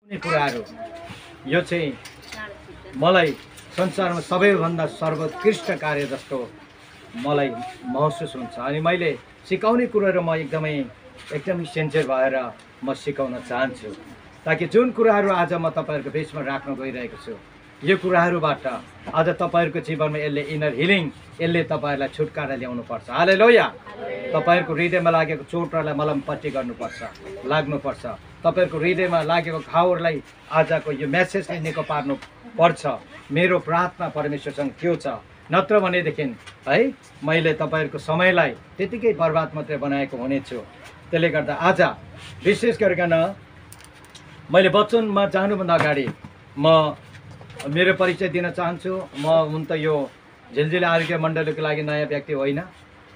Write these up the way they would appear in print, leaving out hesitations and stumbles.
कुराहरू यो चाहिँ मलाई संसारमा सबैभन्दा सर्वोत्कृष्ट कार्य जस्तो मलाई महसुस हुन्छ अनि मैले सिकाउने कुराहरू म एकदमै सिन्सियर भएर म सिकाउन चाहन्छु ताकि जुन कुराहरू आज म तपाईहरुको बीचमा राख्न गइरहेको छु यो कुराहरूबाट आज तपाईहरुको जीवनमा यसले इनर हिलिङ यसले तपाईहरुलाई छुटकारा ल्याउनु पर्छ हालेलुया तपाईहरुको हृदयमा लागेको चोटलाई मलमपट्टी गर्नुपर्छ लाग्नुपर्छ तपाईहरुको हृदयमा लागेको घाउहरूलाई आजको यो मेसेजले निको पार्नु पर्छ मेरो प्रार्थना परमेश्वरसँग त्यो छ नत्र भनेदेखि है मैले तपाईहरुको समयलाई त्यतिकै बर्बाद मात्रै बनाएको हुनेछु त्यसले गर्दा आज विशेष गरिकन मैले वचनमा जानुभन्दा अगाडि म मेरो परिचय दिन चाहन्छु म हुन त यो झिलझिल आरोग्य मण्डलीको लागि नयाँ व्यक्ति होइन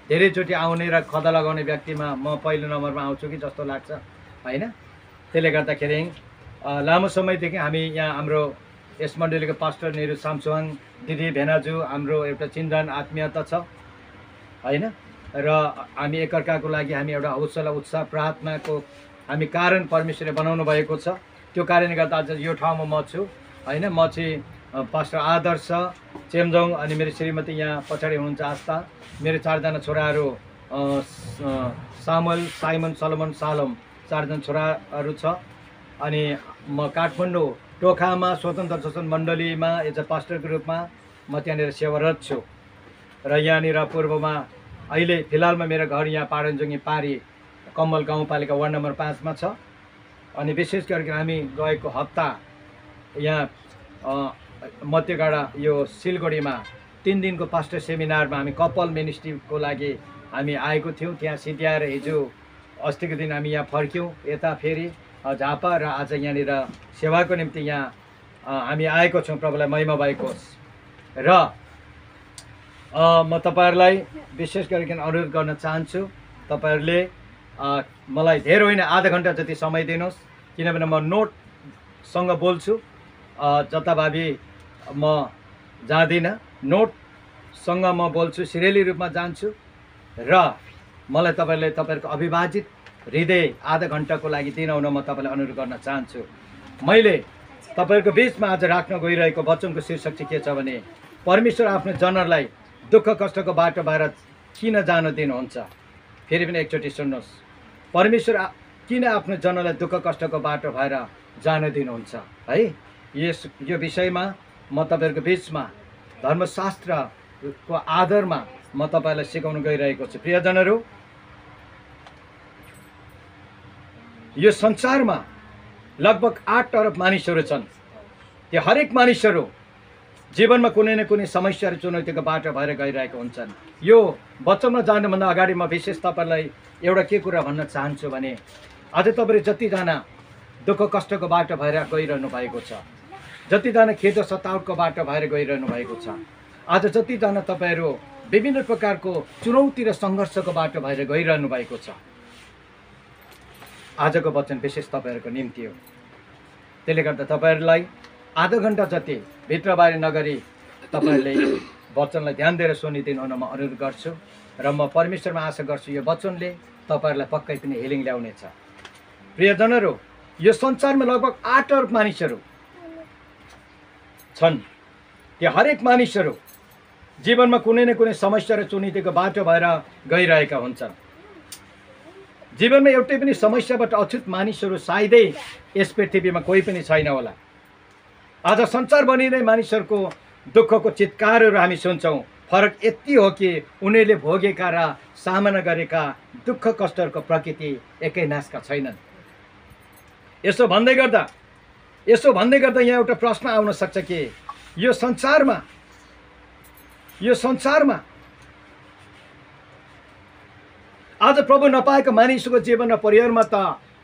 धेरैचोटि आउने र खदा लगाउने व्यक्तिमा म पहिलो नम्बरमा आउँछु कि जस्तो लाग्छ हैन त्यसले गर्दाखेरि लामो समयदेखि हामी यहाँ हाम्रो यस मण्डलीको पास्टर नेहरू सामसुवाङ दिदी भेनाजु हाम्रो एउटा चिन्तन आत्मीयता छ हैन र हामी एकअर्काको लागि हामी एउटा हौसला उत्साह प्रार्थनाको हामी कारण परमेश्वरले बनाउनु भएको छ त्यो कारणले गर्दा आज यो ठाउँमा म छु हैन म चाहिँ पास्टर आदर्श चेम्जोङ अनि मेरो श्रीमती यहाँ पछाडि हुनुहुन्छ आस्था मेरो चारजना छोराहरू सामुएल साइमन सलोमन सालम चारजना छोराहरू छ अनि म काठमाडौँ टोखामा स्वतन्त्र शासन मण्डलीमा एज अ पास्टरको रूपमा म त्यहाँनिर सेवारत छु र यहाँनिर पूर्वमा अहिले फिलहालमा मेरो घर यहाँ पाडनजुङ्गी पारी कम्मल गाउँपालिका वार्ड नम्बर 5 मा छ अनि विशेष गरी हामी गएको हप्ता यहाँ मध्यगाडा यो सिलगढीमा 3 दिनको पास्टर सेमिनारमा हामी कपल मिनिस्ट्रीको लागि हामी आएको थियौँ त्यहाँ सिद्ध्याएर हिजो अस्तिको दिन हामी यहाँ फर्क्यौँ यता फेरि झापा र आज यहाँनिर सेवाको निम्ति यहाँ हामी आएको छौँ प्रभुलाई महिमा भएको होस् र म तपाईहरुलाई विशेष गरिकन अनुरोध गर्न चाहन्छु तपाईहरुले मलाई धेरै होइन आधा घण्टा जति समय दिनुहोस् किनभने म नोटसँग बोल्छु जताभावी म जाँदिनँ नोटसँग म बोल्छु सिरियली रूपमा जान्छु र मलाई तपाईहरुको अविभाजित हृदय आधा घण्टाको लागि दिनुहुन म तपाईलाई अनुरोध गर्न चाहन्छु मैले तपाईहरुको बीचमा आज राख्न गइरहेको वचनको शीर्षक चाहिँ के छ भने परमेश्वर आफ्नो जनहरूलाई दुःख कष्टको बाटो भएर किन जान दिनुहुन्छ फेरि पनि एकचोटि सुन्नुहोस् परमेश्वर किन आफ्नो जनलाई दुःख कष्टको बाटो भएर जान दिनुहुन्छ है यो विषयमा म तपाईहरुको बीचमा धर्मशास्त्रको आधारमा म तपाईलाई सिकाउन गइरहेको छु प्रियजनहरू यो संसारमा लगभग 8 अरब मानिसहरू छन् त्यो हरेक मानिसहरू जीवनमा कुनै न कुनै समस्या र चुनौतीको बाटो भएर गइरहेको हुन्छन् यो वचनमा जानुभन्दा अगाडि म विशेष तपाईलाई एउटा के कुरा भन्न चाहन्छु भने आज तपाईहरु जतिजना दुःख कष्टको बाटो भएर गइरहनु भएको छ जतिजना खेद सतावटको बाटो भएर गइरहनु भएको छ आज जतिजना तपाईहरु विभिन्न प्रकारको चुनौती र सङ्घर्षको बाटो भएर गइरहनु भएको छ आजको वचन विशेष तपाईहरुको निम्ति हो त्यसले गर्दा तपाईहरुलाई आधा घण्टा जति भित्र बाहिर नगरी तपाईहरुले वचनलाई ध्यान दिएर सुनिदिनु हुन म अनुरोध गर्छु र म परमेश्वरमा आशा गर्छु यो वचनले तपाईहरुलाई पक्कै पनि हिलिङ ल्याउनेछ प्रियजनहरू यो संसारमा लगभग 8 अरब मानिसहरू छन् त्यो हरेक मानिसहरू जीवनमा कुनै न कुनै समस्या र चुनौतीको बाटो भएर गइरहेका हुन्छन् जीवनमा एउटै पनि समस्याबाट अछुत मानिसहरू सायदै यस पृथ्वीमा कोही पनि छैन होला आज संसारभरि नै मानिसहरूको दुःखको चित्कारहरू हामी सुन्छौँ फरक यति हो कि उनीहरूले भोगेका र सामना गरेका दुःख कष्टहरूको प्रकृति एकै नासका छैनन् यसो भन्दै गर्दा यहाँ एउटा प्रश्न आउन सक्छ कि यो संसारमा आज प्रभु नपाएको मानिसको जीवन र परिवारमा त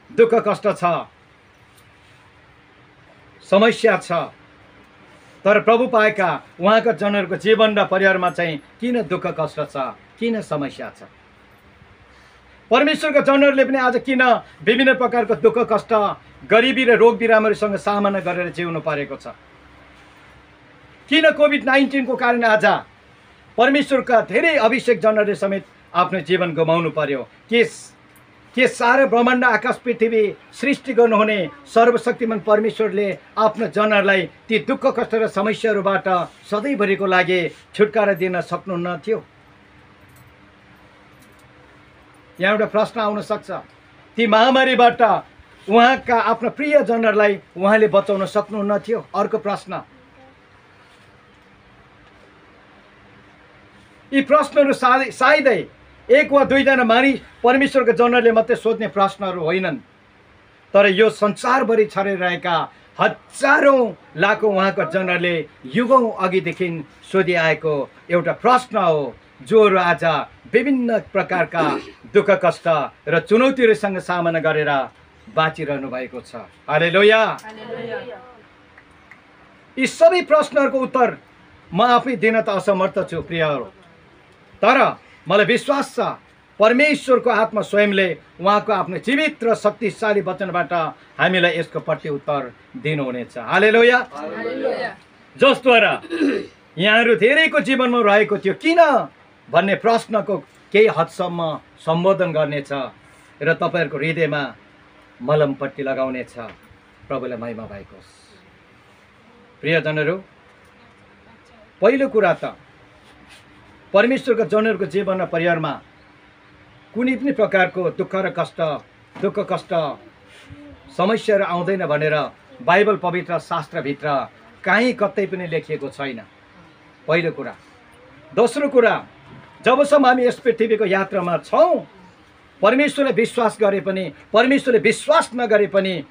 दुःख कष्ट छ समस्या छ तर प्रभु पाएका उहाँका जनहरूको जीवन र परिवारमा चाहिँ किन दुःख कष्ट छ किन समस्या छ परमेश्वरका जनहरूले पनि आज किन विभिन्न प्रकारको दुःख कष्ट गरिबी र रोग बिरामीहरूसँग सामना गरेर जिउनु परेको छ किन कोभिड-19 को कारण आज परमेश्वरका धेरै अभिषेक जनहरूले समेत आफ्नो जीवन गुमाउनु पर्यो के सारा ब्रह्माण्ड आकाश पृथ्वी सृष्टि गर्नुहुने सर्वशक्तिमान परमेश्वरले आफ्नो जनहरूलाई ती दुःख कष्ट र समस्याहरूबाट सधैँभरिको लागि छुटकारा दिन सक्नुहुन्न थियो? यहाँ एउटा प्रश्न आउन सक्छ, ती महामारीबाट उहाँका आफ्ना प्रियजनहरूलाई उहाँले बचाउन सक्नुहुन्न थियो? अर्को प्रश्न। यी प्रश्नहरू सायदै एक वा दुईजना मानिस परमेश्वरका जनहरूले मात्रै सोध्ने प्रश्नहरू होइनन्, तर यो संसारभरि छरिरहेका हजारौँ लाखौँ उहाँका जनहरूले युगौँ अघिदेखि सोधिआएको एउटा प्रश्न हो, जोहरू आज विभिन्न प्रकारका दुःख कष्ट र चुनौतीहरूसँग सामना गरेर बाँचिरहनु भएको छ। हालेलुया। यी सबै प्रश्नहरूको उत्तर म आफै दिन त असमर्थ छु प्रियहरू, तर मलाई विश्वास छ परमेश्वरको आत्मा स्वयंले उहाँको आफ्नो जीवित र शक्तिशाली वचनबाट हामीलाई यसको प्रत्युत्तर दिनुहुनेछ। हालेलुया। जसद्वारा यहाँहरू धेरैको जीवनमा रहेको थियो किन भन्ने प्रश्नको केही हदसम्म सम्बोधन गर्नेछ र तपाईँहरूको हृदयमा मलमपट्टि लगाउनेछ। प्रभुलाई महिमा भएको होस्। प्रियजनहरू, पहिलो कुरा त परमेश्वरका जनहरूको जीवन र परिवारमा कुनै पनि प्रकारको दुःख कष्ट समस्याहरू आउँदैन भनेर बाइबल पवित्र शास्त्रभित्र कहीँ कतै पनि लेखिएको छैन, पहिलो कुरा। दोस्रो कुरा, जबसम्म हामी यस पृथ्वीको यात्रामा छौँ, परमेश्वरलाई विश्वास गरे पनि परमेश्वरले विश्वास नगरे पनि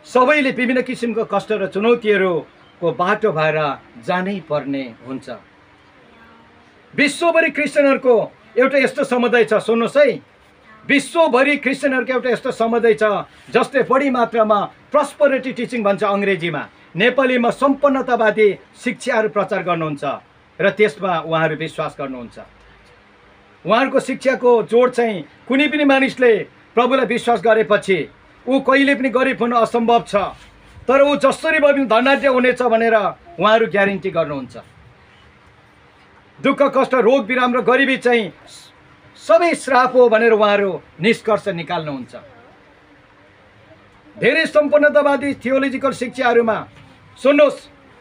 सबैले विभिन्न किसिमको कष्ट र चुनौतीहरूको बाटो भएर जानै पर्ने हुन्छ। विश्वभरि क्रिस्चियनहरूको एउटा यस्तो समुदाय छ, सुन्नुहोस् है, विश्वभरि क्रिस्चियनहरूको एउटा यस्तो समुदाय छ जसले बढी मात्रामा प्रस्परिटी टिचिङ भन्छ अङ्ग्रेजीमा, नेपालीमा सम्पन्नतावादी शिक्षाहरू प्रचार गर्नुहुन्छ र त्यसमा उहाँहरू विश्वास गर्नुहुन्छ। उहाँहरूको शिक्षाको जोड चाहिँ कुनै पनि मानिसले प्रभुलाई विश्वास गरेपछि ऊ कहिले पनि गरिब हुनु असम्भव छ, तर ऊ जसरी भए पनि धनाढ्य हुनेछ भनेर उहाँहरू ग्यारेन्टी गर्नुहुन्छ। दुःख कष्ट रोग बिराम र गरिबी चाहिँ सबै श्राप हो भनेर उहाँहरू निष्कर्ष निकाल्नुहुन्छ। धेरै सम्पन्नतावादी थियोलोजिकल शिक्षाहरूमा सुन्नुहोस्,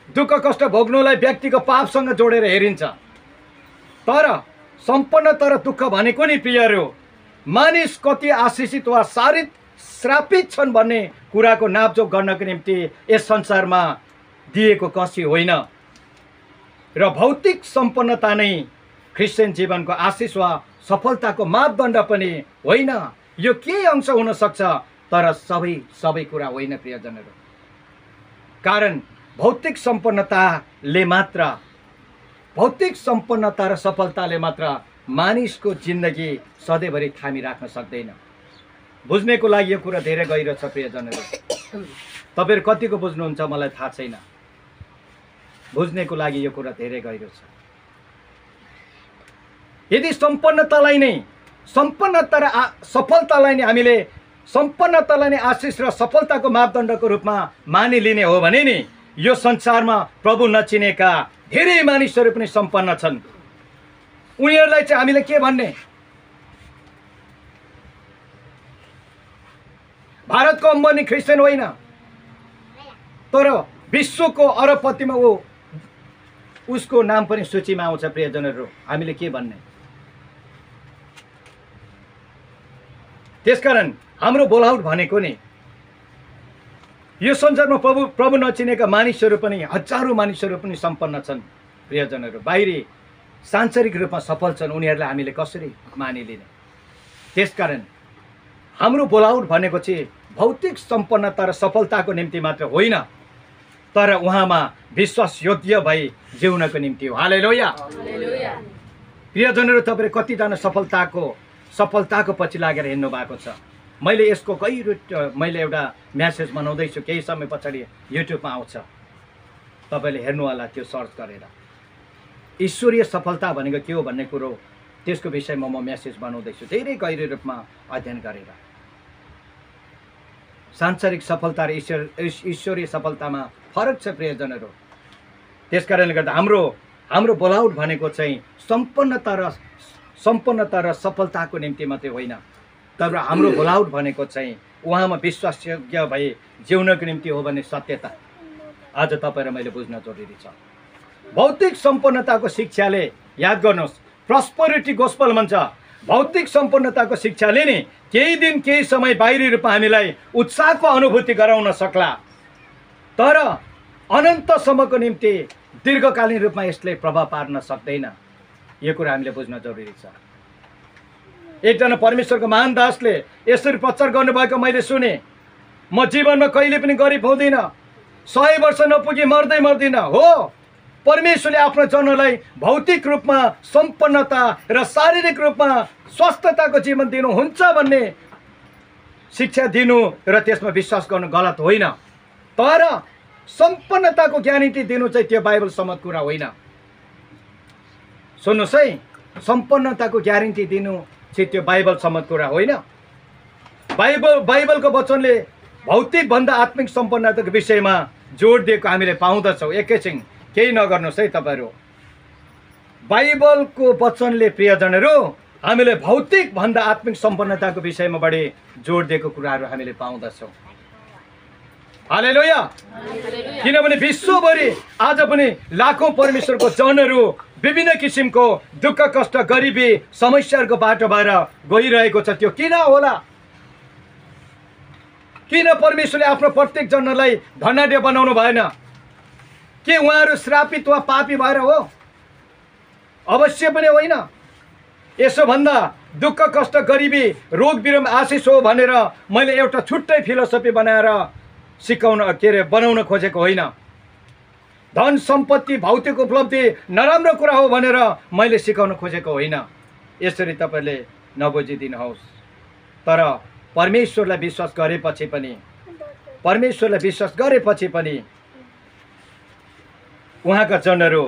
दुःख कष्ट भोग्नुलाई व्यक्तिको पापसँग जोडेर हेरिन्छ, तर सम्पन्नता र दुःख भनेको नि प्रियहरू मानिस कति आशिषित वा श्रापित छन् भन्ने कुराको नापजोक गर्नको निम्ति यस संसारमा दिएको कसी होइन र भौतिक सम्पन्नता नै क्रिस्चियन जीवनको आशिष वा सफलताको मापदण्ड पनि होइन। यो केही अंश हुन सक्छ तर सबै कुरा होइन प्रियजनहरू। कारण भौतिक सम्पन्नता र सफलताले मात्र मानिसको जिन्दगी सधैँभरि थामी राख्न सक्दैन। बुझ्नेको लागि यो कुरा धेरै गहिरो छ प्रियजनहरू। तपाईँहरू कतिको बुझ्नुहुन्छ मलाई थाहा छैन, बुझ्नेको लागि यो कुरा धेरै गहिरो छ। यदि सफलतालाई नै हामीले सम्पन्नतालाई नै आशिष र सफलताको मापदण्डको रूपमा मानिलिने हो भने नि यो संसारमा प्रभु नचिनेका धेरै मानिसहरू पनि सम्पन्न छन्। उनीहरूलाई चाहिँ हामीले के भन्ने? भारतको अम्बानी क्रिस्चियन होइन, तर विश्वको अरबपतिमा उसको नाम पनि सूचीमा आउँछ प्रियजनहरू। हामीले के भन्ने? त्यसकारण हाम्रो बोलाउट भनेको नि यो संसारमा प्रभु नचिनेका मानिसहरू पनि हजारौँ मानिसहरू पनि सम्पन्न छन् प्रियजनहरू। बाहिरी सांसारिक रूपमा सफल छन्, उनीहरूलाई हामीले कसरी मानिलिने? त्यसकारण हाम्रो बोलाउट भनेको चाहिँ भौतिक सम्पन्नता र सफलताको निम्ति मात्र होइन, तर उहाँमा विश्वास योग्य भई जिउनको निम्ति हो। हालेलुया। प्रियजनहरू, तपाईँले कतिजना सफलताको पछि लागेर हिँड्नु भएको छ? मैले यसको मैले एउटा म्यासेज बनाउँदैछु, केही समय पछाडि युट्युबमा आउँछ, तपाईँले हेर्नु होला त्यो सर्च गरेर। ईश्वरीय सफलता भनेको के हो भन्ने कुरो त्यसको विषयमा म म्यासेज बनाउँदैछु, धेरै गहिरो रूपमा अध्ययन गरेर। सांसारिक सफलता र ईश्वरीय सफलतामा फरक छ प्रियजनहरू। त्यसकारणले गर्दा हाम्रो बोलाउट भनेको चाहिँ सम्पन्नता र सफलताको निम्ति मात्रै होइन, तर हाम्रो भोलाउट भनेको चाहिँ उहाँमा विश्वासयोग्य भए जिउनको निम्ति हो भन्ने सत्यता आज तपाईँ र मैले बुझ्न जरुरी छ। भौतिक सम्पन्नताको शिक्षाले, याद गर्नुहोस्, प्रस्पेरिटी गोस्पल भन्छ, भौतिक सम्पन्नताको शिक्षाले नि केही दिन केही समय बाहिरी रूपमा हामीलाई उत्साहको अनुभूति गराउन सक्ला, तर अनन्तसम्मको निम्ति दीर्घकालीन रूपमा यसले प्रभाव पार्न सक्दैन। यो कुरा हामीले बुझ्न जरुरी छ। एकजना परमेश्वरको महान दासले यसरी प्रचार गर्नुभएको मैले सुने, म जीवनमा कहिले पनि गरिब हुँदिनँ, 100 वर्ष नपुगी मर्दैन। हो, परमेश्वरले आफ्नो जनलाई भौतिक रूपमा सम्पन्नता र शारीरिक रूपमा स्वस्थताको जीवन दिनुहुन्छ भन्ने शिक्षा दिनु र त्यसमा विश्वास गर्नु गलत होइन, तर सम्पन्नताको ग्यारेन्टी दिनु चाहिँ त्यो बाइबल सम्मत कुरा होइन। सुन्नुहोस् है, सम्पन्नताको ग्यारेन्टी दिनु चाहिँ त्यो बाइबल सम्मत कुरा होइन। बाइबलको वचनले भौतिक भन्दा आत्मिक सम्पन्नताको विषयमा जोड दिएको हामीले पाउँदछौँ। एकैछिन केही नगर्नुहोस् है तपाईँहरू, बाइबलको वचनले प्रियजनहरू हामीले भौतिक भन्दा आत्मिक सम्पन्नताको विषयमा बढी जोड दिएको कुराहरू हामीले पाउँदछौँ। हालेलुया। किनभने विश्वभरि आज पनि लाखौँ परमेश्वरको जनहरू विभिन्न किसिमको दुःख कष्ट गरिबी समस्याहरूको बाटो भएर गइरहेको छ। त्यो किन होला? किन परमेश्वरले आफ्नो प्रत्येक जनलाई धनाढ्य बनाउनु भएन? के उहाँहरू श्रापित वा पापी भएर हो? अवश्य पनि होइन। यसो भन्दा दुःख कष्ट गरिबी रोग बिराम आशिष हो भनेर मैले एउटा छुट्टै फिलोसफी बनाएर बनाउन खोजेको होइन। धन सम्पत्ति भौतिक उपलब्धि नराम्रो कुरा हो भनेर मैले सिकाउन खोजेको होइन। यसरी तपाईँले नबुझिदिनुहोस्। तर परमेश्वरलाई विश्वास गरेपछि पनि उहाँका जनहरू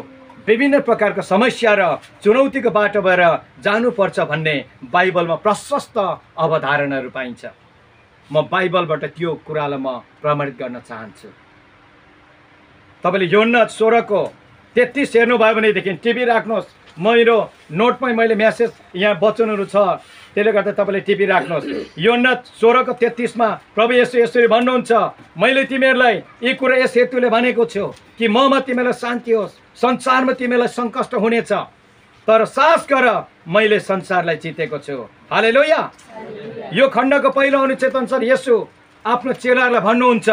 विभिन्न प्रकारको समस्या र चुनौतीको बाटो भएर जानुपर्छ भन्ने बाइबलमा प्रशस्त अवधारणाहरू पाइन्छ। म बाइबलबाट त्यो कुरालाई म प्रमाणित गर्न चाहन्छु। तपाईँले योहन्ना 16:33 हेर्नुभयो भनेदेखि टिभी राख्नुहोस्। मेरो नोटमै मैले मेसेज यहाँ वचनहरू छ, त्यसले गर्दा तपाईँले टिभी राख्नुहोस्। योहन्ना 16:33 प्रभु येशू यसरी भन्नुहुन्छ, मैले तिमीहरूलाई यी कुरा यस हेतुले भनेको छु कि ममा तिमीलाई शान्ति होस्, संसारमा तिमीलाई सङ्कष्ट हुनेछ, तर साहस गर, मैले संसारलाई जितेको छु। हालेलुया। यो खण्डको पहिलो अनुच्छेद अनुसार येशू आफ्नो चेलाहरूलाई भन्नुहुन्छ,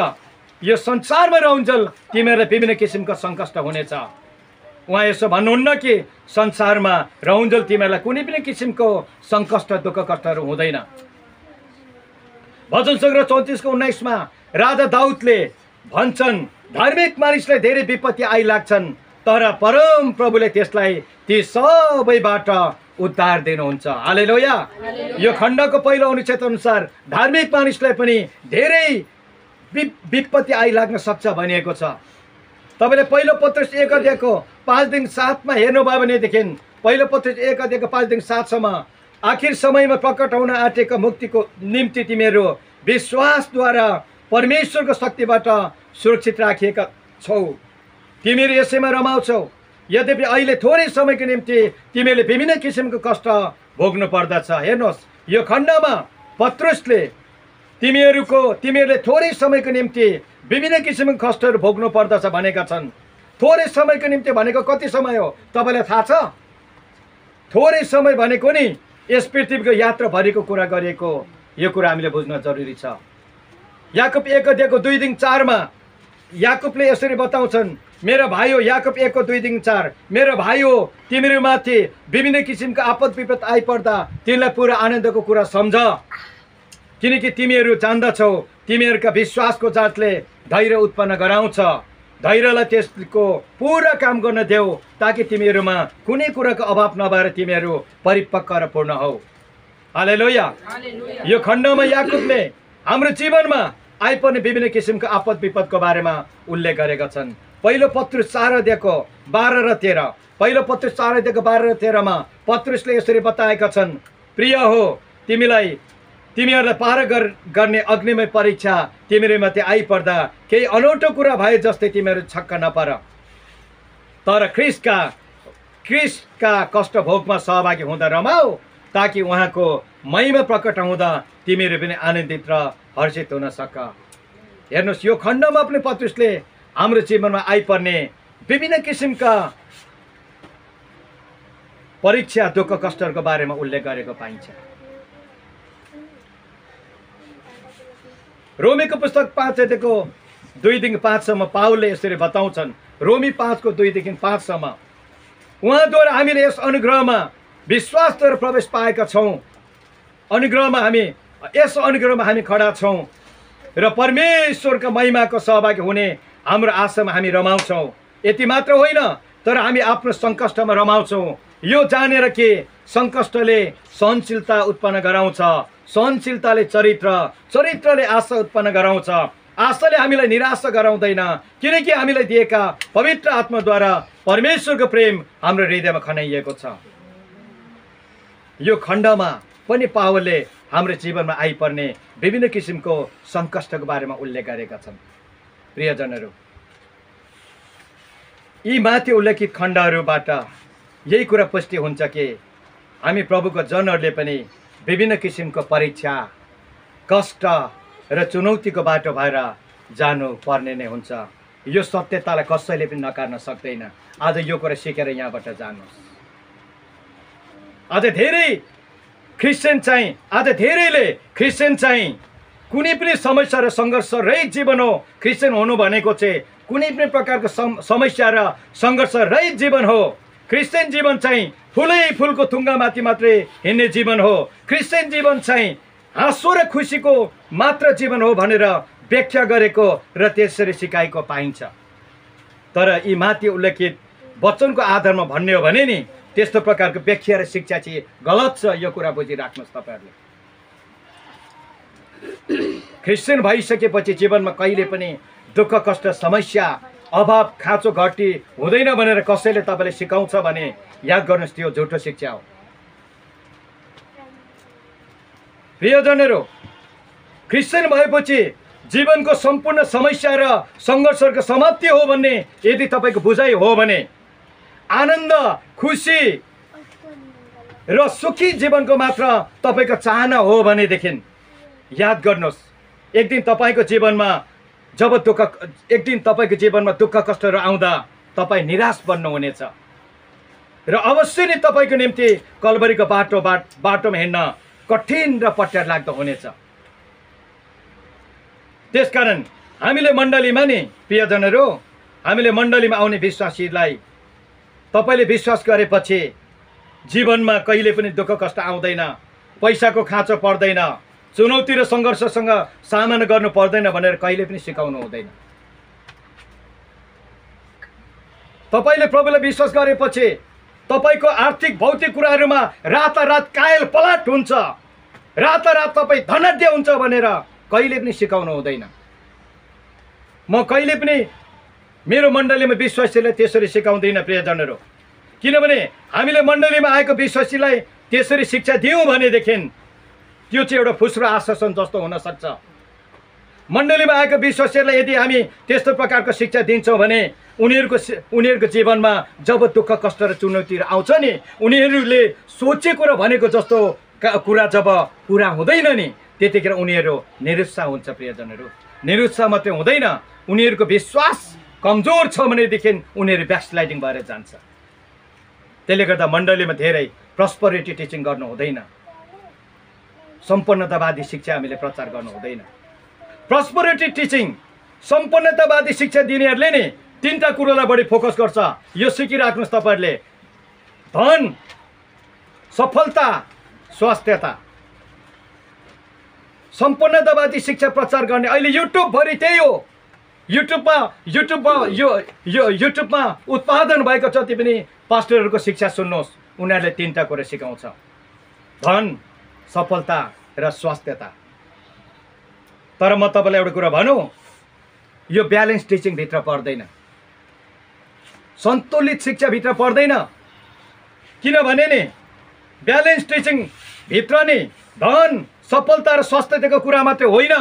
यो संसारमा रहन्जेल तिमीहरूलाई विभिन्न किसिमको सङ्कष्ट हुनेछ। उहाँ यसो भन्नुहुन्न कि संसारमा रहन्जेल तिमीहरूलाई कुनै पनि किसिमको सङ्कष्ट दुःख कष्टहरू हुँदैन। भजन सङ्ग्रह 34:19 राजा दाउदले भन्छन्, धार्मिक मानिसलाई धेरै विपत्ति आइलाग्छन्, तर परम प्रभुले त्यसलाई ती सबैबाट उद्धार दिनुहुन्छ। हालेलुया। यो खण्डको पहिलो अनुच्छेद अनुसार धार्मिक मानिसलाई पनि धेरै विपत्ति आइलाग्न सक्छ भनिएको छ। तपाईँले पहिलो पत्रुस 1:5-7 हेर्नुभयो भनेदेखि पहिलो पत्रुस 1:5-7 आखिर समयमा प्रकट हुन आँटेको मुक्तिको निम्ति तिमीहरू विश्वासद्वारा परमेश्वरको शक्तिबाट सुरक्षित राखिएका छौ। तिमीहरू यसैमा रमाउँछौ। यद्यपि अहिले थोरै समयको निम्ति तिमीहरूले विभिन्न किसिमको कष्ट भोग्नु पर्दछ। हेर्नुहोस्, यो खण्डमा पत्रुसले तिमीहरूले थोरै समयको निम्ति विभिन्न किसिमको कष्टहरू भोग्नु पर्दछ भनेका छन्। थोरै समयको निम्ति भनेको कति समय हो तपाईँलाई थाहा छ? थोरै समय भनेको नि यस पृथ्वीको यात्राभरिको कुरा गरिएको। यो कुरा हामीले बुझ्न जरुरी छ। याकुब 1:2-4 याकुबले यसरी बताउँछन्, मेरो भाइ हो, याकुब 1:2-4 मेरो भाइ हो, तिमीहरूमाथि विभिन्न किसिमको आपद विपद आइपर्दा तिमीलाई पुरा आनन्दको कुरा सम्झ, किनकि तिमीहरू जान्दछौ तिमीहरूका विश्वासको जाँचले धैर्य उत्पन्न गराउँछ। धैर्यलाई त्यसको पुरा काम गर्न देऊ, ताकि तिमीहरूमा कुनै कुराको अभाव नभएर तिमीहरू परिपक्व र पूर्ण हौ। हालेलुया। यो खण्डमा याकुबले हाम्रो जीवनमा आइपर्ने विभिन्न किसिमको आपद विपदको बारेमा उल्लेख गरेका छन्। पहिलो पत्रुस 4:12-13 पहिलो पत्रुस 4:12-13 पत्रुसले यसरी बताएका छन्, प्रिय हो, तिमीहरूलाई पार गर्ने अग्निमय परीक्षा तिमीहरूमाथि आइपर्दा केही अनौठो कुरा भए जस्तै तिमीहरू छक्क नपर, तर ख्रिस्टका कष्ट भोगमा सहभागी हुँदा रमाऊ, ताकि उहाँको महिमा प्रकट हुँदा तिमीहरू पनि आनन्दित र हर्षित हुन सक। हेर्नुहोस्, यो खण्डमा पनि पत्रुसले हाम्रो जीवनमा आइपर्ने विभिन्न किसिमका परीक्षा दुःख कष्टहरूको बारेमा उल्लेख गरेको पाइन्छ। रोमीको पुस्तक 5 अध्यायको 2 देखि 5 सम्म पाउलले यसरी बताउँछन्। रोमी 5 को 2 देखि 5 सम्म, उहाँद्वारा हामीले यस अनुग्रहमा विश्वासद्वारा प्रवेश पाएका छौँ। यस अनुग्रहमा हामी खडा छौँ र परमेश्वरका महिमाको सहभागी हुने हाम्रो आशामा हामी रमाउँछौँ। यति मात्र होइन, तर हामी आफ्नो सङ्कष्टमा रमाउँछौँ, यो जानेर कि सङ्कष्टले सहनशीलता उत्पन्न गराउँछ, सहनशीलताले चरित्रले आशा उत्पन्न गराउँछ, आशाले हामीलाई निराशा गराउँदैन, किनकि हामीलाई दिएका पवित्र आत्माद्वारा परमेश्वरको प्रेम हाम्रो हृदयमा खनाइएको छ। यो खण्डमा पनि पावलले हाम्रो जीवनमा आइपर्ने विभिन्न किसिमको सङ्कष्टको बारेमा उल्लेख गरेका छन्। प्रियजनहरू, यी माथि उल्लेखित खण्डहरूबाट यही कुरा पुष्टि हुन्छ कि हामी प्रभुको जनहरूले पनि विभिन्न किसिमको परीक्षा, कष्ट र चुनौतीको बाटो भएर जानु पर्ने नै हुन्छ। यो सत्यतालाई कसैले पनि नकार्न सक्दैन। आज यो कुरा सिकेर यहाँबाट जानुहोस्। आज धेरैले क्रिस्चियन चाहिँ कुनै पनि समस्या र सङ्घर्ष रहित जीवन हो। क्रिस्चियन हुनु भनेको चाहिँ कुनै पनि प्रकारको समस्या र सङ्घर्ष रहित जीवन हो। क्रिस्चियन जीवन चाहिँ फुलको थुङ्गामाथि मात्रै हिँड्ने जीवन हो। क्रिस्चियन जीवन चाहिँ हाँसो र खुसीको मात्र जीवन हो भनेर व्याख्या गरेको र त्यसरी सिकाएको पाइन्छ। तर यी माथि उल्लेखित वचनको आधारमा भन्ने हो भने नि त्यस्तो प्रकारको व्याख्या र शिक्षा चाहिँ गलत छ। यो कुरा बुझिराख्नुहोस् तपाईँहरूले। क्रिस्चियन भइसकेपछि जीवनमा कहिले पनि दुःख कष्ट समस्या अभाव खाँचो घटी हुँदैन भनेर कसैले तपाईँले सिकाउँछ भने याद गर्नुहोस्, त्यो झुटो शिक्षा हो। प्रियजनहरू, क्रिस्चियन भएपछि जीवनको सम्पूर्ण समस्या र सङ्घर्षहरूको समाप्ति हो भन्ने यदि तपाईँको बुझाइ हो भने, आनन्द खुसी र सुखी जीवनको मात्र तपाईँको चाहना हो भनेदेखि याद गर्नुहोस्, एक दिन तपाईँको जीवनमा दुःख कष्टहरू आउँदा तपाईँ निराश बन्नुहुनेछ र अवश्य नै तपाईँको निम्ति कलवरीको बाटोमा हिँड्न कठिन र पट्यार लाग्दो हुनेछ। त्यसकारण हामीले मण्डलीमा नि प्रियजनहरू, हामीले मण्डलीमा आउने विश्वासीलाई तपाईँले विश्वास गरेपछि जीवनमा कहिले पनि दुःख कष्ट आउँदैन, पैसाको खाँचो पर्दैन, चुनौती र सङ्घर्षसँग सामना गर्नु पर्दैन भनेर कहिले पनि सिकाउनु हुँदैन। तपाईँले प्रभुलाई विश्वास गरेपछि तपाईँको आर्थिक भौतिक कुराहरूमा रातारात कायल पलाट हुन्छ, रातारात तपाईँ धनाढ्य हुन्छ भनेर कहिले पनि सिकाउनु हुँदैन। म कहिले पनि मेरो मण्डलीमा विश्वासीलाई त्यसरी सिकाउँदिनँ प्रियजनहरू, किनभने हामीले मण्डलीमा आएको विश्वासीलाई त्यसरी शिक्षा दियौँ भनेदेखि त्यो चाहिँ एउटा फुस्रो आश्वासन जस्तो हुनसक्छ। मण्डलीमा आएको विश्वासीहरूलाई यदि हामी त्यस्तो प्रकारको शिक्षा दिन्छौँ भने उनीहरूको जीवनमा जब दुःख कष्ट र चुनौतीहरू आउँछ नि, उनीहरूले सोचेको र भनेको जस्तो कुरा जब पुरा हुँदैन नि, त्यतिखेर उनीहरू निरुत्साह हुन्छ। प्रियजनहरू, निरुत्साह मात्रै हुँदैन, उनीहरूको विश्वास कमजोर छ भनेदेखि उनीहरू ब्याकस्लाइडिङ भएर जान्छ। त्यसले गर्दा मण्डलीमा धेरै प्रस्परिटी टिचिङ गर्नु हुँदैन, सम्पन्नतावादी शिक्षा हामीले प्रचार गर्नु हुँदैन। प्रस्परिटी टिचिङ, सम्पन्नतावादी शिक्षा दिनेहरूले नि तीनटा कुरोलाई बढी फोकस गर्छ। यो सिकिराख्नुहोस् तपाईँहरूले, धन, सफलता, स्वास्थ्यता। सम्पन्नतावादी शिक्षा प्रचार गर्ने अहिले युट्युबभरि त्यही हो। युट्युबमा उत्पादन भएको जति पनि पास्टरहरूको शिक्षा सुन्नुहोस्, उनीहरूले तीनटा कुरा सिकाउँछ, धन, सफलता र स्वास्थ्यता। तर म तपाईँलाई एउटा कुरा भनौँ, यो ब्यालेन्स टिचिङभित्र पर्दैन, सन्तुलित शिक्षाभित्र पर्दैन। किनभने नि ब्यालेन्स टिचिङभित्र नि धन, सफलता र स्वास्थ्यताको कुरा मात्रै होइन,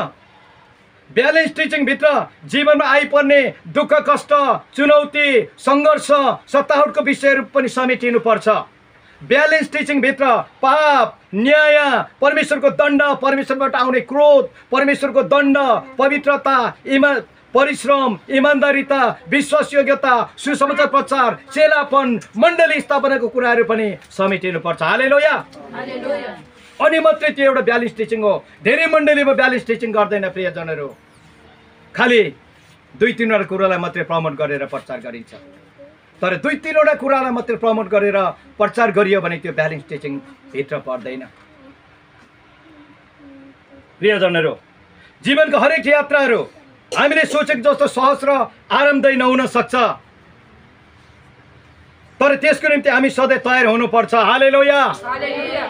ब्यालेन्स टिचिङभित्र जीवनमा आइपर्ने दुःख कष्ट, चुनौती, सङ्घर्ष, सतावटको विषयहरू पनि समेटिनुपर्छ। ब्यालेन्स टिचिङभित्र पाप, न्याय, परमेश्वरको दण्ड, परमेश्वरबाट आउने क्रोध, परमेश्वरको दण्ड, पवित्रता, परिश्रम, इमान्दारिता, विश्वासयोग्यता, सुसमाचार प्रचार, चेलापन, मण्डली स्थापनाको कुराहरू पनि समेटिनुपर्छ। हालेलुया। अनि मात्रै त्यो एउटा ब्यालेन्स टिचिङ हो। धेरै मण्डलीमा ब्यालेन्स टिचिङ गर्दैन प्रियजनहरू, खालि 2-3वटा कुरालाई मात्रै प्रमोट गरेर प्रचार गरिन्छ। तर 2-3वटा कुरालाई मात्रै प्रमोट गरेर प्रचार गरियो भने त्यो ब्यालेन्स टिचिङ भित्र पर्दैन। प्रियजनहरू, जीवनको हरेक यात्राहरू हामीले सोचेको जस्तो सहज र आरामदायी नहुन सक्छ, तर त्यसको निम्ति हामी सधैँ तयार हुनुपर्छ। हालेलुया।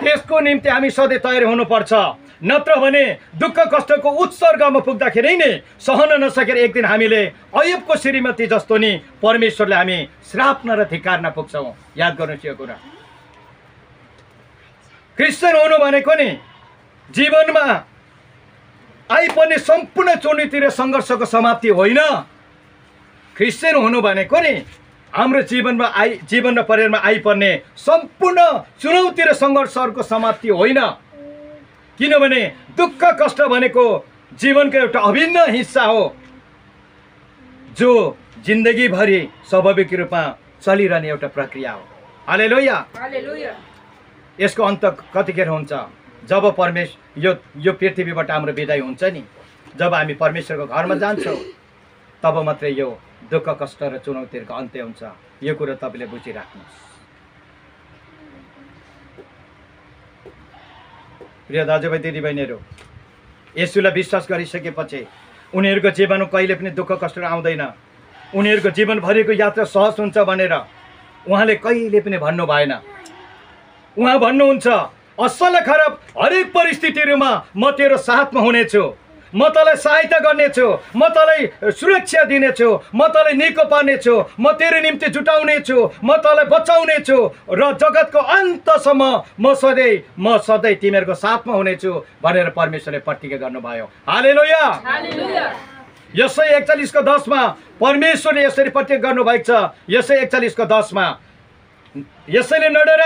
त्यसको निम्ति हामी सधैँ तयार हुनुपर्छ, नत्र भने दुःख कष्टको उत्सर्गमा पुग्दाखेरि नै सहन नसकेर एक दिन हामीले अय्युबको श्रीमती जस्तो नि परमेश्वरले हामी श्राप्न र धिक्कार्न पुग्छौँ। याद गर्नुहोस् यो कुरा। क्रिस्चियन हुनु भनेको नि जीवनमा आइपर्ने सम्पूर्ण चुनौती र सङ्घर्षको समाप्ति होइन। क्रिस्चियन हुनु भनेको नि हाम्रो जीवन र परिवारमा आइपर्ने सम्पूर्ण चुनौती र सङ्घर्षहरूको समाप्ति होइन। किनभने दुःख कष्ट भनेको जीवनको एउटा अभिन्न हिस्सा हो, जो जिन्दगीभरि स्वाभाविक रूपमा चलिरहने एउटा प्रक्रिया हो। हालेलुया। यसको अन्त कतिखेर हुन्छ? जब यो पृथ्वीबाट हाम्रो विदाई हुन्छ नि, जब हामी परमेश्वरको घरमा जान्छौँ, तब मात्रै यो दुःख कष्ट र चुनौतीहरूको अन्त्य हुन्छ। यो कुरा तपाईँले बुझिराख्नुहोस्। प्रिय दाजुभाइ दिदीबहिनीहरू, यसुलाई विश्वास गरिसकेपछि उनीहरूको जीवनमा कहिले पनि दुःख कष्ट आउँदैन। उनीहरूको जीवनभरिको यात्रा सहज हुन्छ भनेर उहाँले कहिले पनि भन्नु भएन। उहाँ भन्नुहुन्छ, असल र खराब हरेक परिस्थितिहरूमा म तेरो साथमा हुनेछु, म तँलाई सहायता गर्नेछु, म तँलाई सुरक्षा दिनेछु, म तँलाई निको पार्नेछु, म तेरो निम्ति जुटाउनेछु, म तँलाई बचाउनेछु र जगतको अन्तसम्म म सधैँ तिमीहरूको साथमा हुनेछु भनेर परमेश्वरले प्रतिज्ञा गर्नुभयो। हालेलुया। यसै 41:10 परमेश्वरले यसरी प्रतिज्ञा गर्नुभएको छ। यसै 41:10 यसैले नडर,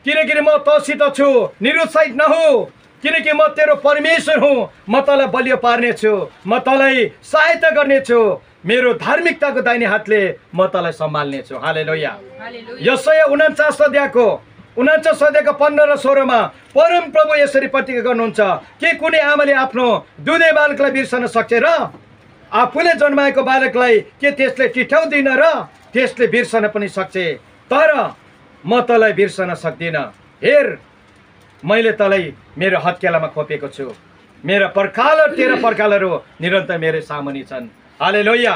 किनकि म तँसित छु, निरुत्साहित नहो, किनकि म तेरो परमेश्वर हुँ, म तँलाई बलियो पार्नेछु, म तँलाई सहायता गर्नेछु, मेरो धार्मिकताको दाहिने हातले म तँलाई सम्हाल्नेछु। हालेलुया। यसै 49 अध्यायको 15 र 16 परम प्रभु यसरी प्रतिज्ञा गर्नुहुन्छ, के कुनै आमाले आफ्नो दुधे बालकलाई बिर्सन सक्छ र? आफूले जन्माएको बालकलाई के त्यसले टिठाउँदिन र? त्यसले बिर्सन पनि सक्छ, तर म तँलाई बिर्सन सक्दिनँ। हेर, मैले तँलाई मेरो हत्केलामा खोपेको छु, मेरा पर्खाल र तेरा पर्खालहरू निरन्तर मेरो सामुन्ने छन्। हालेलुया।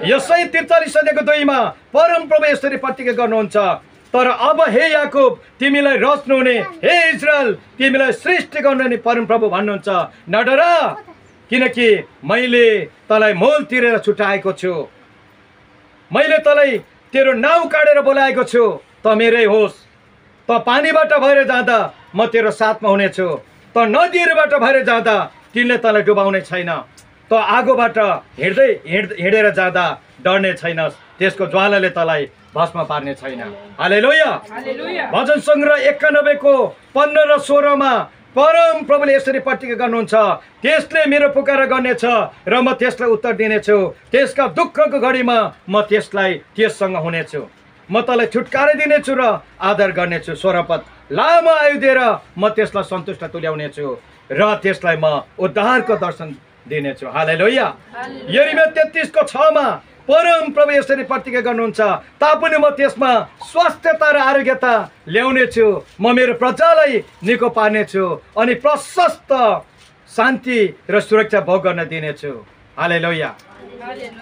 यसै 43 अध्यायको 2 परम प्रभु यसरी प्रतिज्ञा गर्नुहुन्छ, तर अब हे याकुब तिमीलाई रच्नु हुने, हे इजरायल तिमीलाई सृष्टि गर्नुहुने परम प्रभु भन्नुहुन्छ, नडर, किनकि मैले तँलाई मोल तिरेर छुट्याएको छु, मैले तँलाई तेरो नाउँ काटेर बोलाएको छु, त मेरै होस्। त पानीबाट भएर जाँदा म तेरो साथमा हुनेछु, त नदीहरूबाट भएर जाँदा तिनले तँलाई डुबाउने छैन, त आगोबाट हिँडेर जाँदा डर्ने छैनस्, त्यसको ज्वालाले तँलाई भस्म पार्ने छैन। हालेलुया। भजन सङ्ग्रह 91को 15 र 16 परम प्रभुले यसरी प्रतिज्ञा गर्नुहुन्छ, त्यसले मेरो पुकार गर्नेछ र म त्यसलाई उत्तर दिनेछु, त्यसका दुःखको घडीमा म त्यससँग हुनेछु, म तँलाई छुटकारा दिनेछु र आदर गर्नेछु। 16 पद, लामो आयु दिएर म त्यसलाई सन्तुष्ट तुल्याउनेछु र त्यसलाई म उद्धारको दर्शन दिनेछु। हालेलुया। यिर्मया 33को 6 परम प्रभु यसरी प्रतिज्ञा गर्नुहुन्छ, तापनि म त्यसमा स्वास्थ्यता र आरोग्यता ल्याउनेछु, म मेरो प्रजालाई निको पार्नेछु अनि प्रशस्त शान्ति र सुरक्षा भोग गर्न दिनेछु। हालेलुया।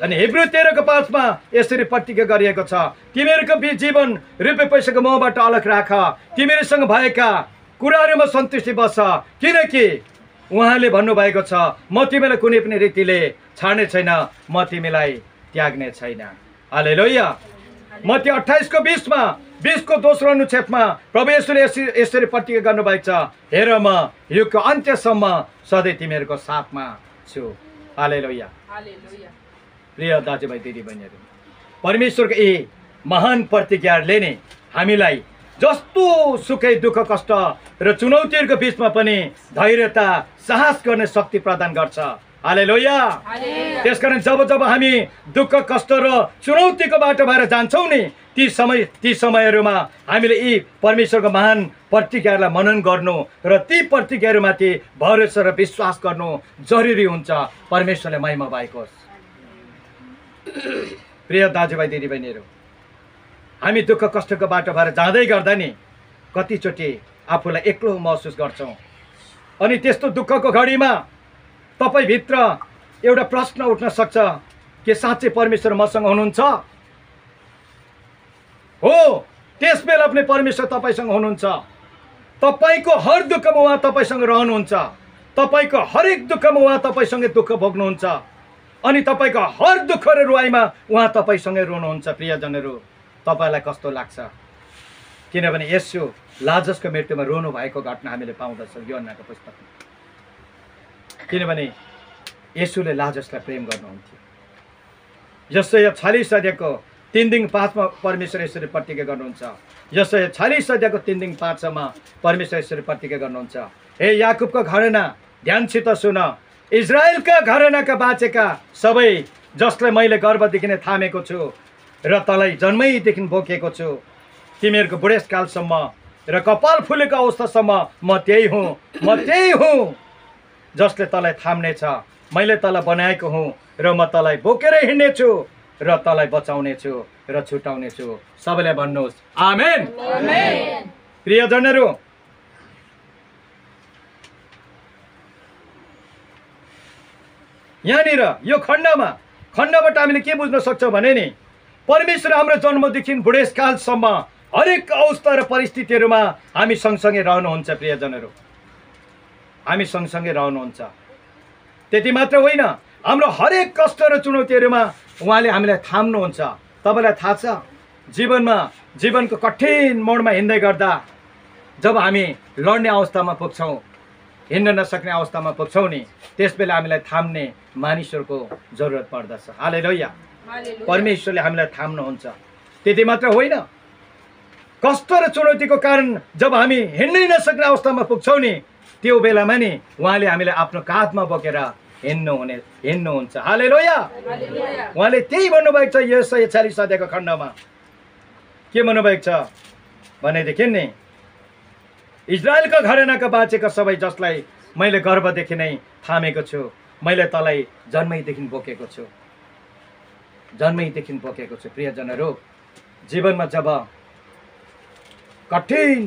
अनि हिब्रू 13को 5 यसरी प्रतिज्ञा गरिएको छ, तिमीहरूको जीवन रुपियाँ पैसाको मोहबाट अलग राख, तिमीहरूसँग भएका कुराहरूमा सन्तुष्टि बस, किनकि उहाँले भन्नुभएको छ, म तिमीलाई कुनै पनि रीतिले छाड्ने छैन, म तिमीलाई त्याग्ने छैन। हालेलुया। मत्ती 28को 20को दोस्रो अनुच्छेदमा प्रभु येशूले यसरी प्रतिज्ञा गर्नुभएको छ, हेर म युगको अन्त्यसम्म सधैँ तिमीहरूको साथमा छु। हालेलुया। प्रिय दाजुभाइ दिदीबहिनीहरू, परमेश्वरको यी महान प्रतिज्ञाहरूले नै हामीलाई जस्तो सुकै दुःख कष्ट र चुनौतीहरूको बिचमा पनि धैर्यता साहस गर्ने शक्ति प्रदान गर्छ। हालेलुया। त्यसकारण जब जब हामी दुःख कष्ट र चुनौतीको बाटो भएर जान्छौँ नि, ती समयहरूमा हामीले यी परमेश्वरको महान प्रतिज्ञाहरूलाई मनन गर्नु र ती प्रतिज्ञाहरूमाथि भरोसा र विश्वास गर्नु जरुरी हुन्छ। परमेश्वरले महिमा भएको होस्। प्रिय दाजुभाइ दिदीबहिनीहरू, हामी दुःख कष्टको बाटो भएर जाँदै गर्दा नि कतिचोटि आफूलाई एक्लो महसुस गर्छौँ। अनि त्यस्तो दुःखको घडीमा तपाईँभित्र एउटा प्रश्न उठ्न सक्छ, के साँच्चै परमेश्वर मसँग हुनुहुन्छ? हो, त्यस बेला पनि परमेश्वर तपाईँसँग हुनुहुन्छ। तपाईँको हर दुःखमा उहाँ तपाईँसँग रहनुहुन्छ। तपाईँको हरेक दुःखमा उहाँ तपाईँसँगै दुःख भोग्नुहुन्छ अनि तपाईँको हर दुःख र रुवाईमा उहाँ तपाईँसँगै रहनुहुन्छ। प्रियजनहरू, तपाईँलाई कस्तो लाग्छ? किनभने येशू लाजरसको मृत्युमा रोनु भएको घटना हामीले पाउँदछौँ यूहन्नाको पुस्तकमा। किनभने येशूले लाजरसलाई प्रेम गर्नुहुन्थ्यो। यशाया 46 अध्यायको 3-5 मा परमेश्वर यसरी प्रतिज्ञा गर्नुहुन्छ। यशाया 46 अध्यायको 3-5 मा परमेश्वर यसरी प्रतिज्ञा गर्नुहुन्छ, हे याकुबको घराना, ध्यानसित सुन, इजरायलका घरानाका बाँचेका सबै जसलाई मैले गर्भदेखि नै थामेको छु र तँलाई जन्मैदेखि बोकेको छु, तिमीहरूको बुढेसकालसम्म र कपाल फुलेको अवस्थासम्म म त्यही हुँ जसले तँलाई थाम्नेछ। मैले तँलाई बनाएको हुँ र म तँलाई बोकेरै हिँड्नेछु र तँलाई बचाउनेछु र छुटाउनेछु। सबैले भन्नुहोस् आमेन। प्रियजनहरू, यहाँनिर यो खण्डबाट हामीले के बुझ्न सक्छौँ भने नि, परमेश्वर हाम्रो जन्मदेखि बुढेसकालसम्म हरेक अवस्था र परिस्थितिहरूमा हामी सँगसँगै रहनुहुन्छ। प्रियजनहरू, हामी सँगसँगै रहनुहुन्छ। त्यति मात्र होइन, हाम्रो हरेक कष्ट र चुनौतीहरूमा उहाँले हामीलाई थाम्नुहुन्छ। तपाईँलाई थाहा छ, जीवनको कठिन मोडमा हिँड्दै गर्दा जब हामी लड्ने अवस्थामा पुग्छौँ, हिँड्न नसक्ने अवस्थामा पुग्छौँ नि, त्यसबेला हामीलाई थाम्ने मानिसहरूको जरुरत पर्दछ। हालेलुया। परमेश्वरले हामीलाई थाम्नुहुन्छ। त्यति मात्र होइन, कष्ट र चुनौतीको कारण जब हामी हिँड्नै नसक्ने अवस्थामा पुग्छौँ नि, त्यो बेलामा नि उहाँले हामीलाई आफ्नो काँधमा बोकेर हिँड्नुहुन्छ। हालेलुया। उहाँले त्यही भन्नुभएको छ यशाया 46 अध्यायको खण्डमा। के भन्नुभएको छ भनेदेखि नि, इजरायलका घरानाका बाँचेका सबै जसलाई मैले गर्भदेखि नै थामेको छु, मैले तँलाई जन्मैदेखि बोकेको छु। प्रियजनहरू, जीवनमा जब कठिन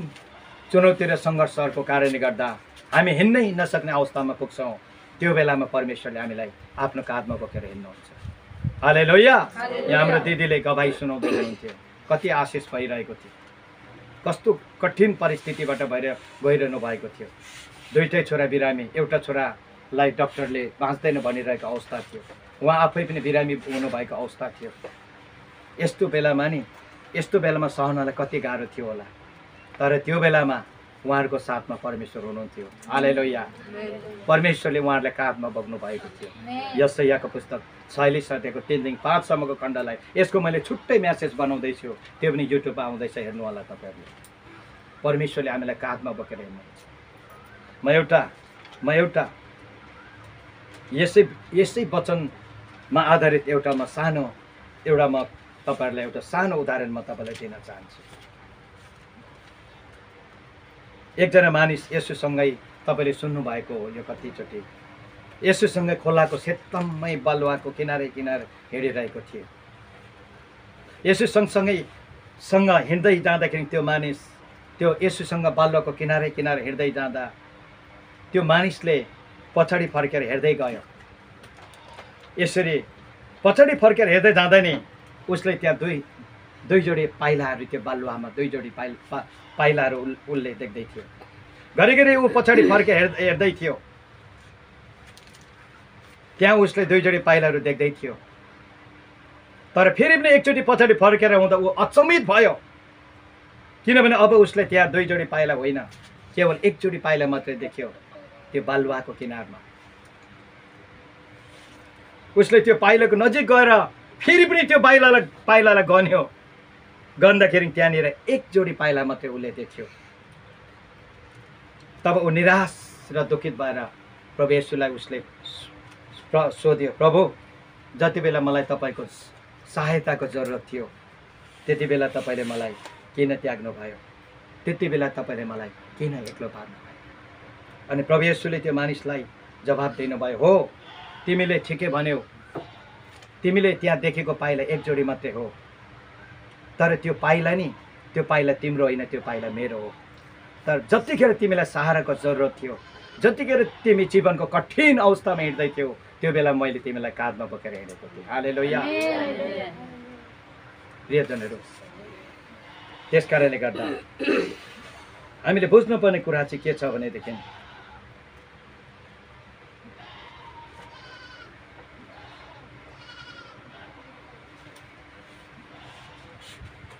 चुनौती र सङ्घर्षहरूको कारणले गर्दा हामी हिँड्नै नसक्ने अवस्थामा पुग्छौँ, त्यो बेलामा परमेश्वरले हामीलाई आफ्नो काँधमा बोकेर हिँड्नुहुन्छ। हालेलुया। यहाँ हाम्रो दिदीले गवाई सुनाउँदै हुनुहुन्थ्यो, कति आशिष भइरहेको थियो, कस्तो कठिन परिस्थितिबाट गइरहनु भएको थियो। दुईटै छोरा बिरामी, एउटा छोरालाई डक्टरले बाँच्दैन भनिरहेको अवस्था थियो, उहाँ आफै पनि बिरामी हुनुभएको अवस्था थियो। यस्तो बेलामा सहनलाई कति गाह्रो थियो होला, तर त्यो बेलामा उहाँहरूको साथमा परमेश्वर हुनुहुन्थ्यो। हालेलुया। परमेश्वरले उहाँहरूलाई काँधमा बोक्नु भएको थियो। यशायाको पुस्तक 46 अध्यायको 3-5 सम्मको खण्डलाई यसको मैले छुट्टै म्यासेज बनाउँदैछु, त्यो पनि युट्युबमा आउँदैछ, हेर्नु होला तपाईँहरूले। परमेश्वरले हामीलाई काँधमा बोकेर हिँड्नुहुन्छ। म एउटा यसै वचनमा आधारित म तपाईँहरूलाई एउटा सानो उदाहरण म तपाईँलाई दिन चाहन्छु। एकजना मानिस येशूसँगै तपाईँले सुन्नुभएको हो यो कतिचोटि। येशूसँगै खोलाको सेतम्मै बालुवाको किनारे हिँडिरहेको थियो। येशू सँगै हिँड्दै जाँदाखेरि त्यो मानिस त्यो येशूसँग बालुवाको किनारे हिँड्दै जाँदा त्यो मानिसले पछाडि फर्केर हेर्दै गयो। यसरी पछाडि फर्केर हेर्दै जाँदा नि उसले त्यहाँ दुई जोडी पाइलाहरू, त्यो बालुवामा 2 जोडी पाइलाहरू उसले देख्दै थियो। घरिघरि ऊ पछाडि फर्केर हेर्दै थियो, त्यहाँ उसले 2 जोडी पाइलाहरू देख्दै थियो। तर फेरि पनि एकचोटि पछाडि फर्केर हुँदा ऊ अचम्मित भयो, किनभने अब उसले त्यहाँ 2 जोडी पाइला होइन, केवल 1 जोडी पाइला मात्रै देख्यो त्यो बालुवाको किनारमा। उसले त्यो पाइलाको नजिक गएर फेरि पनि त्यो पाइलालाई गन्यो गर्दाखेरि त्यहाँनिर एक जोडी पाइला मात्रै उसले देख्यो। तब ऊ निराश र दुखित भएर प्रभु येशूलाई उसले सोध्यो, प्रभु जति बेला मलाई तपाईँको सहायताको जरुरत थियो त्यति बेला तपाईँले मलाई किन त्याग्नुभयो, त्यति बेला तपाईँले मलाई किन एक्लो पार्नुभयो? अनि प्रभु येशूले त्यो मानिसलाई जवाब दिनुभयो, हो तिमीले ठिकै भन्यौ, तिमीले त्यहाँ देखेको पाइला एक जोडी मात्रै हो, तर त्यो पाइला नि, त्यो पाइला तिम्रो होइन, त्यो पाइला मेरो हो। तर जतिखेर तिमीलाई सहाराको जरुरत थियो, जतिखेर तिमी जीवनको कठिन अवस्थामा हिँड्दै थियौ, त्यो बेला मैले तिमीलाई काँधमा बोकेर हिँडेको थिएँ। हालेलुया। प्रियजनहरू, त्यस कारणले गर्दा हामीले बुझ्नुपर्ने कुरा चाहिँ के छ भनेदेखि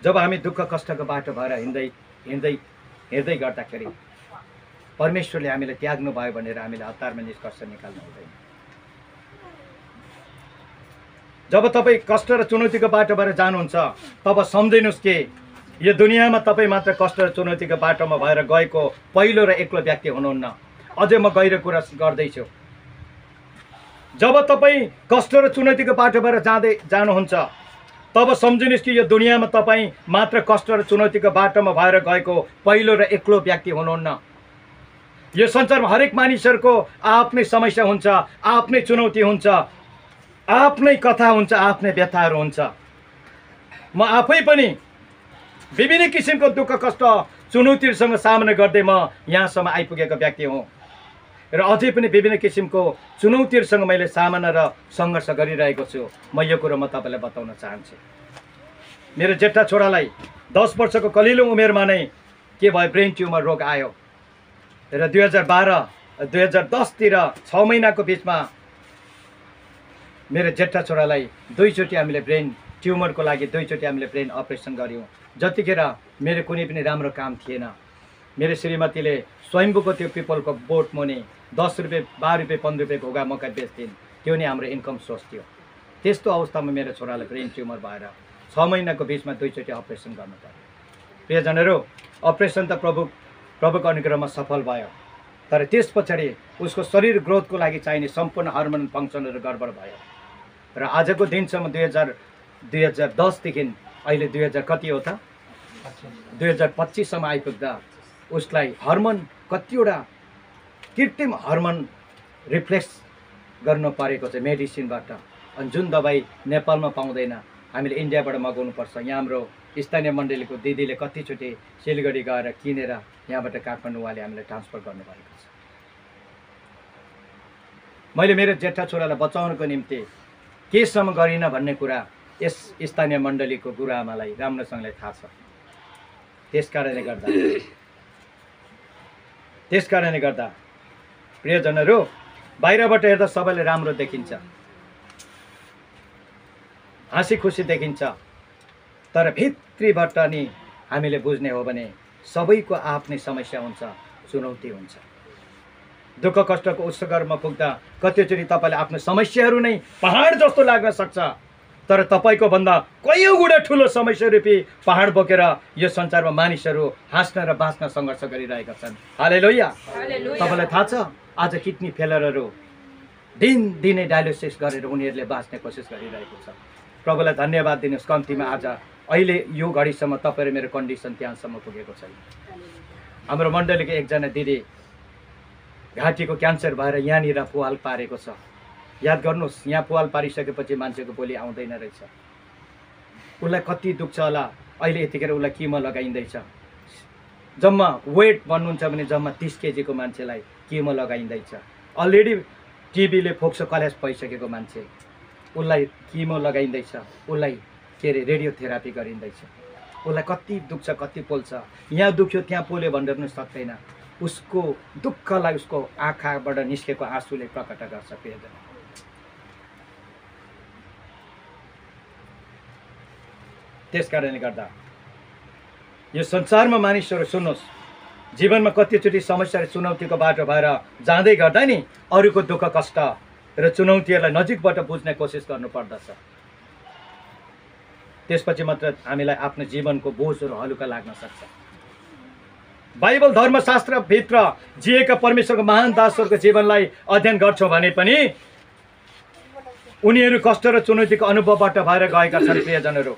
जब हामी दुःख कष्टको बाटो भएर हिँड्दै गर्दाखेरि परमेश्वरले हामीलाई त्याग्नु भयो भनेर हामीले हतारमा निष्कर्ष निकाल्नु हुँदैन। जब तपाईँ कष्ट र चुनौतीको बाटो भएर जानुहुन्छ तब सम्झिनुहोस् कि यो दुनियाँमा तपाईँ मात्र कष्ट र चुनौतीको बाटोमा भएर गएको पहिलो र एक्लो व्यक्ति हुनुहुन्न। अझै म गहिरो कुरा गर्दैछु। जब तपाईँ कष्ट र चुनौतीको बाटो भएर जानुहुन्छ तब सम्झिनुहोस् कि यो दुनियाँमा तपाईँ मात्र कष्ट र चुनौतीको बाटोमा भएर गएको पहिलो र एक्लो व्यक्ति हुनुहुन्न। यो संसारमा हरेक मानिसहरूको आफ्नै समस्या हुन्छ, आफ्नै चुनौती हुन्छ, आफ्नै कथा हुन्छ, आफ्नै व्यथाहरू हुन्छ। म आफै पनि विभिन्न किसिमको दुःख कष्ट चुनौतीहरूसँग सामना गर्दै म यहाँसम्म आइपुगेको व्यक्ति हुँ र अझै पनि विभिन्न किसिमको चुनौतीहरूसँग मैले सामना र सङ्घर्ष गरिरहेको छु। म यो कुरो म तपाईँलाई बताउन चाहन्छु। मेरो जेठा छोरालाई 10 वर्षको कलिलो उमेरमा नै के भयो, ब्रेन ट्युमर रोग आयो र 2010तिर 6 महिनाको बिचमा मेरो जेठा छोरालाई 2 चोटि हामीले ब्रेन ट्युमरको लागि 2 चोटि हामीले ब्रेन अपरेसन गऱ्यौँ। जतिखेर मेरो कुनै पनि राम्रो काम थिएन। मेरो श्रीमतीले स्वयम्भूको त्यो पिपलको बोट मुनि 10 रुपियाँ 12 रुपियाँ 15 रुपियाँको घोगा मकै बेच्थिन्। त्यो नै हाम्रो इन्कम सोर्स थियो। त्यस्तो अवस्थामा मेरो छोरालाई ब्रेन ट्युमर भएर 6 महिनाको बिचमा 2 चोटि अपरेसन गर्नु पर्यो। प्रियजनहरू, अपरेसन त प्रभुको अनुग्रहमा सफल भयो, तर त्यस पछाडि उसको शरीर ग्रोथको लागि चाहिने सम्पूर्ण हार्मोन फङ्सनहरू गडबड भयो र आजको दिनसम्म 2010देखि अहिले 2000 कति हो त 2025सम्म आइपुग्दा उसलाई हर्मोन कतिवटा कृत्रिम हर्मोन रिप्लेस गर्नु परेको छ मेडिसिनबाट। अनि जुन दबाई नेपालमा पाउँदैन, हामीले इन्डियाबाट मगाउनुपर्छ। यहाँ हाम्रो स्थानीय मण्डलीको दिदीले कतिचोटि सिलगढी गएर किनेर यहाँबाट काठमाडौँ उहाँले हामीलाई ट्रान्सफर गर्नुभएको छ। मैले मेरो जेठा छोरालाई बचाउनको निम्ति केसम्म गरिनँ भन्ने कुरा यस स्थानीय मण्डलीको गुरुआमालाई राम्रोसँगले थाहा छ। त्यस कारणले गर्दा प्रियजनहरू, बाहिरबाट हेर्दा सबैले राम्रो देखिन्छ, हाँसी खुसी देखिन्छ, तर भित्रीबाट नि हामीले बुझ्ने हो भने सबैको आफ्नै समस्या हुन्छ, चुनौती हुन्छ। दुःख कष्टको उत्सर्गमा पुग्दा कतिचोटि तपाईँले आफ्नो समस्याहरू नै पहाड जस्तो लाग्न सक्छ, तर तपाईँको भन्दा कयौँ गुणा ठुलो समस्या रूपी पहाड बोकेर यो संसारमा मानिसहरू हाँस्न र बाँच्न सङ्घर्ष गरिरहेका छन्। हालेलुया। तपाईँलाई थाहा छ आज किडनी फेलरहरू दिनदिनै डायलिसिस गरेर उनीहरूले बाँच्ने कोसिस गरिरहेको छ। प्रभुलाई धन्यवाद दिनुहोस्, कम्तीमा आज अहिले यो घडीसम्म तपाईँ र मेरो कन्डिसन त्यहाँसम्म पुगेको छैन। हाम्रो मण्डलीको एकजना दिदी घाँटीको क्यान्सर भएर यहाँनिर पुवाल पारेको छ। याद गर्नुहोस्, यहाँ पुवाल पारिसकेपछि मान्छेको बोली आउँदैन रहेछ। उसलाई कति दुख्छ होला। अहिले यतिखेर उसलाई किमो लगाइँदैछ। जम्मा वेट भन्नुहुन्छ भने जम्मा 30 केजीको मान्छेलाई किमो लगाइँदैछ। अलरेडी टिबीले फोक्सो कलेज भइसकेको मान्छे, उसलाई किमो लगाइँदैछ, उसलाई के अरे रेडियोथेरापी गरिँदैछ। उसलाई कति दुख्छ, कति पोल्छ। यहाँ दुख्यो त्यहाँ पोल्यो भनेर पनि सक्दैन। उसको दुःखलाई उसको आँखाबाट निस्केको आँसुले प्रकट गर्छ। प्रियजन, त्यस कारणले गर्दा यो संसारमा मानिसहरू सुन्नुहोस्, जीवनमा कतिचोटि समस्या र चुनौतीको बाटो भएर जाँदै गर्दा नि अरूको दुःख कष्ट र चुनौतीहरूलाई नजिकबाट बुझ्ने कोसिस गर्नुपर्दछ। त्यसपछि मात्र हामीलाई आफ्नो जीवनको बोझहरू हलुका लाग्न सक्छ। बाइबल धर्मशास्त्रभित्र जिएका परमेश्वरको महान दासहरूको जीवनलाई अध्ययन गर्छौँ भने पनि उनीहरू कष्ट र चुनौतीको अनुभवबाट भएर गएका छन्। प्रियजनहरू,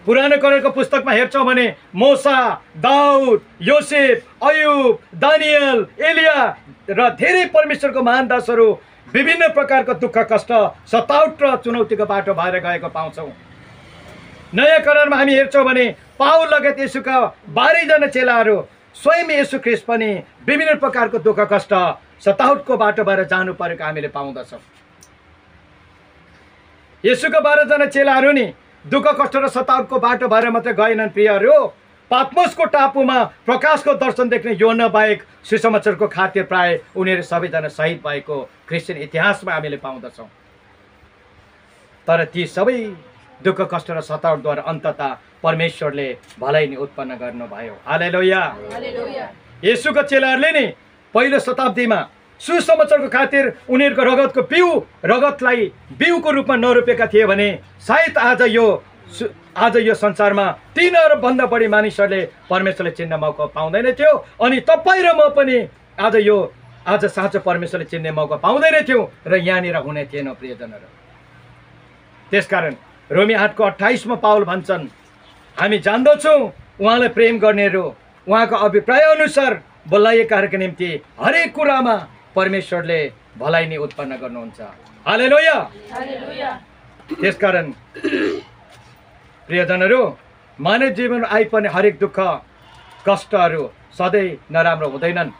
पुरानो करारको पुस्तकमा हेर्छौँ भने मूसा, दाउद, योसेफ, अयुब, दानियल, एलिया र धेरै परमेश्वरको महान दासहरू विभिन्न प्रकारको दुःख कष्ट सताउट र चुनौतीको बाटो भएर गएको पाउँछौँ। नयाँ करारमा हामी हेर्छौँ भने पाउल लगायत येशूका 12 जना चेलाहरू स्वयं येशू ख्रीष्ट पनि विभिन्न प्रकारको दुःख कष्ट सताउटको बाटो भएर जानु परेको हामीले पाउँदछौँ। येशूका 12 जना चेलाहरू नि दुःख कष्ट र सताउटको बाटो भएर मात्रै गएनन्। प्रियहरू, पात्मोसको टापुमा प्रकाशको दर्शन देख्ने योना बाहेक सुसमाचारको खातिर प्राय उनीहरू सबैजना शहीद भएको क्रिस्चियन इतिहासमा हामीले पाउँदछौँ। तर ती सबै दुःख कष्ट र सताउटद्वारा अन्ततः परमेश्वरले भलाइ नै उत्पन्न गर्नुभयो। हालेलुया। येशूका चेलाहरूले नि पहिलो शताब्दीमा सुसमाचारको खातिर उनीहरूको रगतलाई बिउको रूपमा नरोपेका थिए भने सायद आज यो संसारमा 3 अरबभन्दा बढी मानिसहरूले परमेश्वरले चिन्ने मौका पाउँदैन थियो। अनि तपाईँ र म पनि आज साँचो परमेश्वरले चिन्ने मौका पाउँदैन थियौँ र यहाँनिर हुने थिएन। प्रियजनहरू, त्यसकारण रोमी 8:28 पाउल भन्छन्, हामी जान्दछौँ उहाँलाई प्रेम गर्नेहरू उहाँको अभिप्राय अनुसार बोलाइएकाहरूको निम्ति हरेक कुरामा परमेश्वरले भलाइ नै उत्पन्न गर्नुहुन्छ। हालेलुया। त्यसकारण प्रियजनहरू, मानव जीवनमा आइपर्ने हरेक दुःख कष्टहरू सधैँ नराम्रो हुँदैनन्।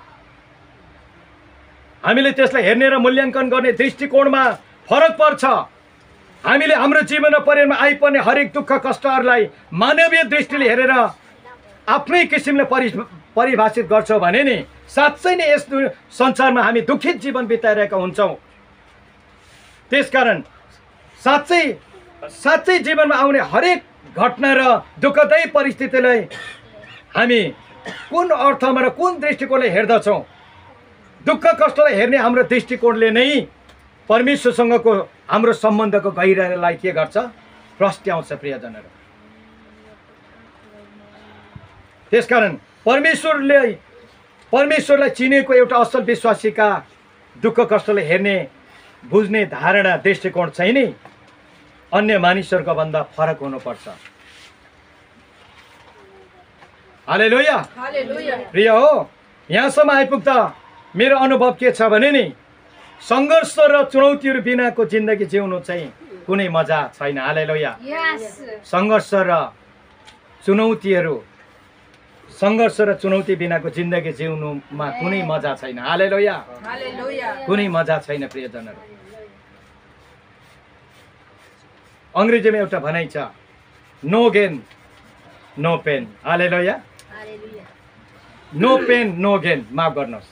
हामीले त्यसलाई हेर्ने र मूल्याङ्कन गर्ने दृष्टिकोणमा फरक पर्छ। हामीले हाम्रो जीवनमा परेमा आइपर्ने हरेक दुःख कष्टहरूलाई मानवीय दृष्टिले हेरेर आफ्नै किसिमले परिभाषित गर्छौँ भने नि साँच्चै नै यस संसारमा हामी दुखित जीवन बिताइरहेका हुन्छौँ। त्यसकारण साँच्चै जीवनमा आउने हरेक घटना र दुःखदायी परिस्थितिलाई हामी कुन अर्थमा र कुन दृष्टिकोणले हेर्दछौँ? दुःख कष्टलाई हेर्ने हाम्रो दृष्टिकोणले नै परमेश्वरसँगको हाम्रो सम्बन्धको गहिराईलाई के गर्छ? प्रस्ट्याउँछ। प्रियजनहरू, त्यसकारण परमेश्वरलाई चिनेको एउटा असल विश्वासीका दुःख कष्टलाई हेर्ने बुझ्ने धारणा दृष्टिकोण चाहिँ नि अन्य मानिसहरूको भन्दा फरक हुनुपर्छ। हालेलुया। प्रिय हो, यहाँसम्म आइपुग्दा मेरो अनुभव के छ भने नि सङ्घर्ष र चुनौतीहरू बिनाको जिन्दगी जिउनु चाहिँ कुनै मजा छैन। हालेलुया। सङ्घर्ष र चुनौती बिनाको जिन्दगी जिउनुमा कुनै मजा छैन। हालेलुया। कुनै मजा छैन। प्रियजनहरू, अङ्ग्रेजीमा एउटा भनाइ छ, no gain no pain. Hallelujah. No pain no gain. माफ गर्नुहोस्,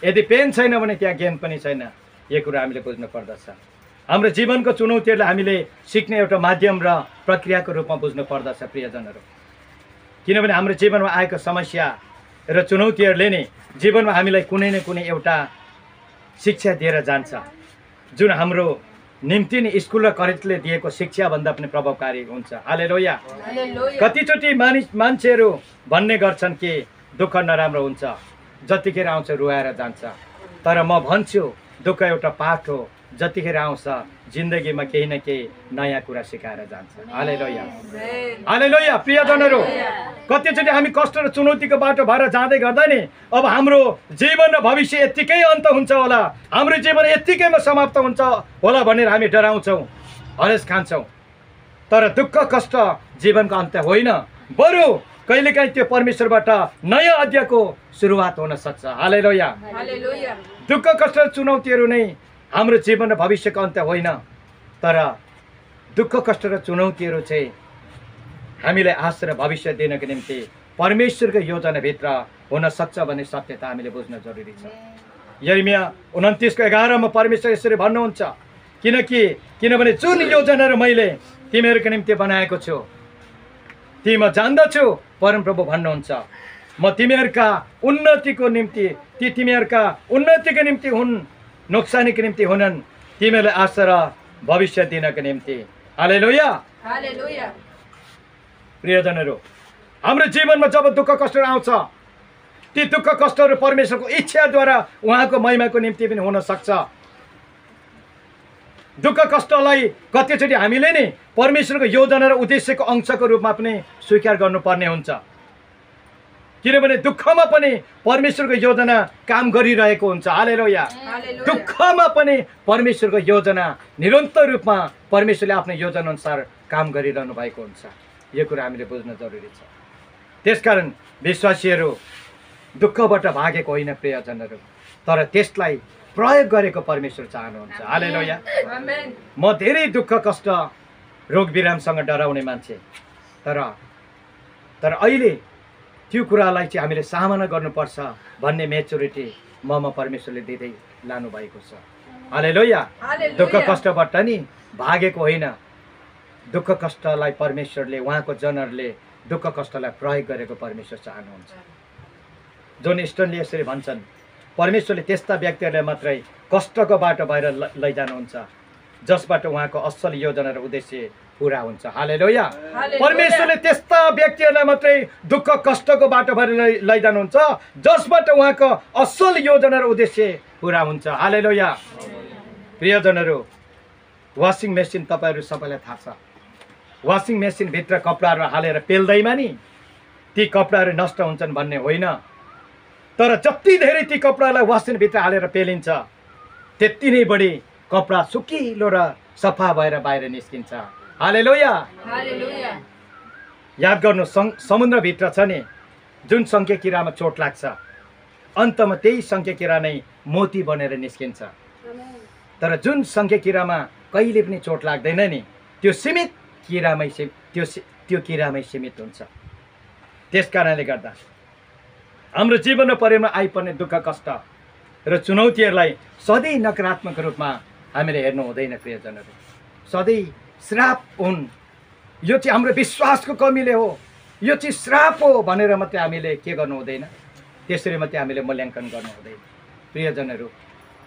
यदि पेन छैन भने त्यहाँ गेन पनि छैन। यो कुरा हामीले बुझ्नु पर्दछ। हाम्रो जीवनको चुनौतीहरूलाई हामीले सिक्ने एउटा माध्यम र प्रक्रियाको रूपमा बुझ्नु पर्दछ। प्रियजनहरू, किनभने हाम्रो जीवनमा आएको समस्या र चुनौतीहरूले नै जीवनमा हामीलाई कुनै न कुनै एउटा शिक्षा दिएर जान्छ, जुन हाम्रो निम्ति नै स्कुल र कलेजले दिएको शिक्षाभन्दा पनि प्रभावकारी हुन्छ। हालेलुया। कतिचोटि मान्छेहरू भन्ने गर्छन् कि दुःख नराम्रो हुन्छ, जतिखेर आउँछ रुवाएर जान्छ। तर म भन्छु दुःख एउटा पाठ हो, जतिखेर आउँछ जिन्दगीमा केही न केही नयाँ कुरा सिकाएर जान्छ। हालेलुया। हालेलुया। प्रियजनहरू, कतिचोटि हामी कष्ट र चुनौतीको बाटो भएर जाँदै गर्दा नि अब हाम्रो जीवन र भविष्य यत्तिकै अन्त हुन्छ होला, हाम्रो जीवन यत्तिकैमा समाप्त हुन्छ होला भनेर हामी डराउँछौँ, हरेस खान्छौँ। तर दुःख कष्ट जीवनको अन्त्य होइन, बरु कहिलेकाहीँ त्यो परमेश्वरबाट नयाँ अध्यायको सुरुवात हुन सक्छ। हालेलुया। दुःख कष्ट र चुनौतीहरू नै हाम्रो जीवन र भविष्यको अन्त्य होइन, तर दुःख कष्ट र चुनौतीहरू चाहिँ हामीलाई आशा र भविष्य दिनको निम्ति परमेश्वरको योजनाभित्र हुन सक्छ भन्ने सत्यता हामीले बुझ्न जरुरी छ। यिर्मया 29:11 परमेश्वर यसरी भन्नुहुन्छ, किनभने जुन योजनाहरू मैले तिमीहरूको निम्ति बनाएको छु ती म जान्दछु। परमप्रभु भन्नुहुन्छ, म तिमीहरूका उन्नतिको निम्ति हुन्, नोक्सानीको निम्ति हुनन्, तिमीहरूलाई आशा र भविष्य दिनको निम्ति। हालेलुया। प्रियजनहरू, हाम्रो जीवनमा जब दुःख कष्टहरू आउँछ, ती दुःख कष्टहरू परमेश्वरको इच्छाद्वारा उहाँको महिमाको निम्ति पनि हुन सक्छ। दुःख कष्टलाई कतिचोटि हामीले नै परमेश्वरको योजना र उद्देश्यको अंशको रूपमा पनि स्वीकार गर्नुपर्ने हुन्छ, किनभने दुःखमा पनि परमेश्वरको योजना काम गरिरहेको हुन्छ। हालेलुया। दुःखमा पनि परमेश्वरको योजना निरन्तर रूपमा परमेश्वरले आफ्नो योजना अनुसार काम गरिरहनु भएको हुन्छ। यो कुरा हामीले बुझ्न जरुरी छ। त्यसकारण विश्वासीहरू दुःखबाट भागेको होइन प्रियजनहरू, तर त्यसलाई प्रयोग गरेको परमेश्वर चाहनुहुन्छ। हालेलुया। म धेरै दुःख कष्ट रोग बिरामसँग डराउने मान्छे, तर अहिले त्यो कुरालाई चाहिँ हामीले सामना गर्नुपर्छ भन्ने मेच्युरिटी ममा परमेश्वरले दिँदै लानु भएको छ। हालेलुया। दुःख कष्टबाट नि भागेको होइन, दुःख कष्टलाई परमेश्वरले, उहाँको जनहरूले दुःख कष्टलाई प्रयोग गरेको परमेश्वर चाहनुहुन्छ। जोन स्टोनले यसरी भन्छन्, परमेश्वरले त्यस्ता व्यक्तिहरूलाई मात्रै कष्टको बाटो भएर लैजानुहुन्छ जसबाट उहाँको असल योजना र उद्देश्य पुरा हुन्छ। हालेलुया। परमेश्वरले त्यस्ता व्यक्तिहरूलाई मात्रै दुःख कष्टको बाटो भएर लैजानुहुन्छ जसबाट उहाँको असल योजना र उद्देश्य पुरा हुन्छ। हालेलुया। प्रियजनहरू, वासिङ मेसिन तपाईँहरू सबैलाई थाहा छ, वासिङ मेसिनभित्र कपडाहरू हालेर पेल्दैमा नि ती कपडाहरू नष्ट हुन्छन् भन्ने होइन, तर जति धेरै ती कपडालाई वासिङभित्र हालेर पेलिन्छ त्यति नै बढी कपडा सुकिलो र सफा भएर बाहिर निस्किन्छ। हालेलुया। याद गर्नु, समुद्रभित्र छ नि जुन सङ्खे किरामा चोट लाग्छ, अन्तमा त्यही सङ्खे किरा नै मोती बनेर निस्किन्छ। तर जुन सङ्खे किरामा कहिले पनि चोट लाग्दैन नि, त्यो सीमित किरामै त्यो किरामै सीमित हुन्छ। त्यस कारणले गर्दा हाम्रो जीवनमा परिवारमा आइपर्ने दुःख कष्ट र चुनौतीहरूलाई सधैँ नकारात्मक रूपमा हामीले हेर्नु हुँदैन प्रियजनहरू। सधैँ श्राप हुन्, यो चाहिँ हाम्रो विश्वासको कमीले हो, यो चाहिँ श्राप हो भनेर मात्रै हामीले के गर्नु हुँदैन, त्यसरी मात्रै हामीले मूल्याङ्कन गर्नु हुँदैन। प्रियजनहरू,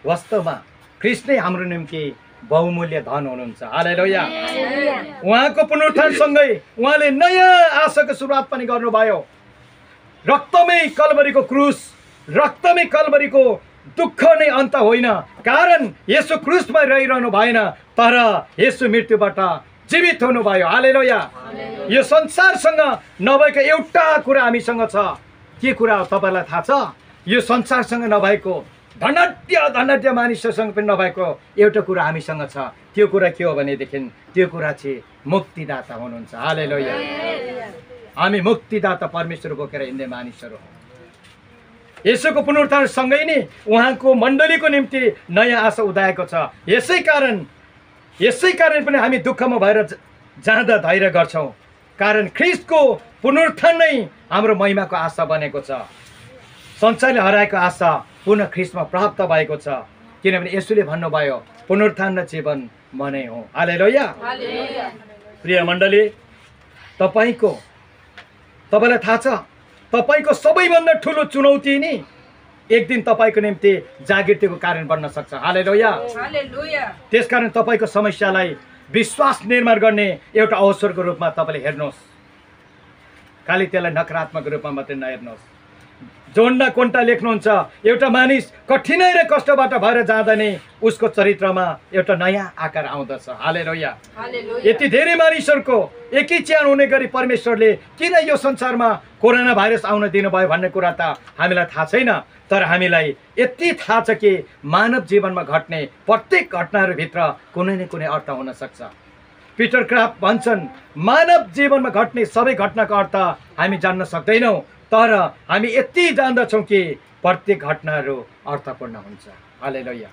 वास्तवमा ख्रीष्ट नै हाम्रो निम्ति बहुमूल्य धन हुनुहुन्छ। हालेलुया। उहाँको पुनरुत्थानसँगै उहाँले नयाँ आशाको सुरुवात पनि गर्नुभयो। रक्तमै कल्वरीको क्रुस, रक्तमै कल्वरीको दुःख नै अन्त होइन, कारण यसो क्रुसमा रहिरहनु भएन, तर यसो मृत्युबाट जीवित हुनुभयो। हालेलुया। यो संसारसँग नभएको एउटा कुरा हामीसँग छ। के कुरा हो तपाईँलाई थाहा छ? यो संसारसँग नभएको, धनाढ्य मानिससँग पनि नभएको एउटा कुरा हामीसँग छ। त्यो कुरा के हो भनेदेखि त्यो कुरा चाहिँ मुक्तिदाता हुनुहुन्छ। हालेलुया। हामी मुक्तिदाता परमेश्वर बोकेर हिँड्ने मानिसहरू हौँ। यसोको पुनरुत्थानसँगै नै उहाँको मण्डलीको निम्ति नयाँ आशा उदाएको छ। यसै कारण पनि हामी दुःखमा भएर जाँदा धैर्य गर्छौँ, कारण ख्रीष्टको पुनरुत्थान नै हाम्रो महिमाको आशा बनेको छ। संसारले हराएको आशा पुनः ख्रीष्टमा प्राप्त भएको छ, किनभने यसोले भन्नुभयो पुनरुत्थान र जीवन म नै हुँ। हालेलुया। प्रिय मण्डली, तपाईँलाई थाहा छ, तपाईँको सबैभन्दा ठुलो चुनौती नि एक दिन तपाईँको निम्ति जागृतिको कारण बन्न सक्छ। हालेलुया। त्यसकारण तपाईँको समस्यालाई विश्वास निर्माण गर्ने एउटा अवसरको रूपमा तपाईँले हेर्नुहोस्, खालि त्यसलाई नकारात्मक रूपमा मात्रै नहेर्नुहोस्। जोन्ना कोन्टा लेख्नुहुन्छ, एउटा मानिस कठिनाइ र कष्टबाट भएर जाँदा नै उसको चरित्रमा एउटा नयाँ आकार आउँदछ। हालेलुया। यति धेरै मानिसहरूको एकैच्यान हुने गरी परमेश्वरले किन यो संसारमा कोरोना भाइरस आउन दिनुभयो भन्ने कुरा त हामीलाई थाहा छैन, तर हामीलाई यति थाहा छ कि मानव जीवनमा घट्ने प्रत्येक घटनाहरूभित्र कुनै न कुनै अर्थ हुन सक्छ। पिटर क्राफ्ट भन्छन्, मानव जीवनमा घट्ने सबै घटनाको अर्थ हामी जान्न सक्दैनौँ, तर हामी यति जान्दछौँ कि प्रत्येक घटनाहरू अर्थपूर्ण हुन्छ। हालेलुया।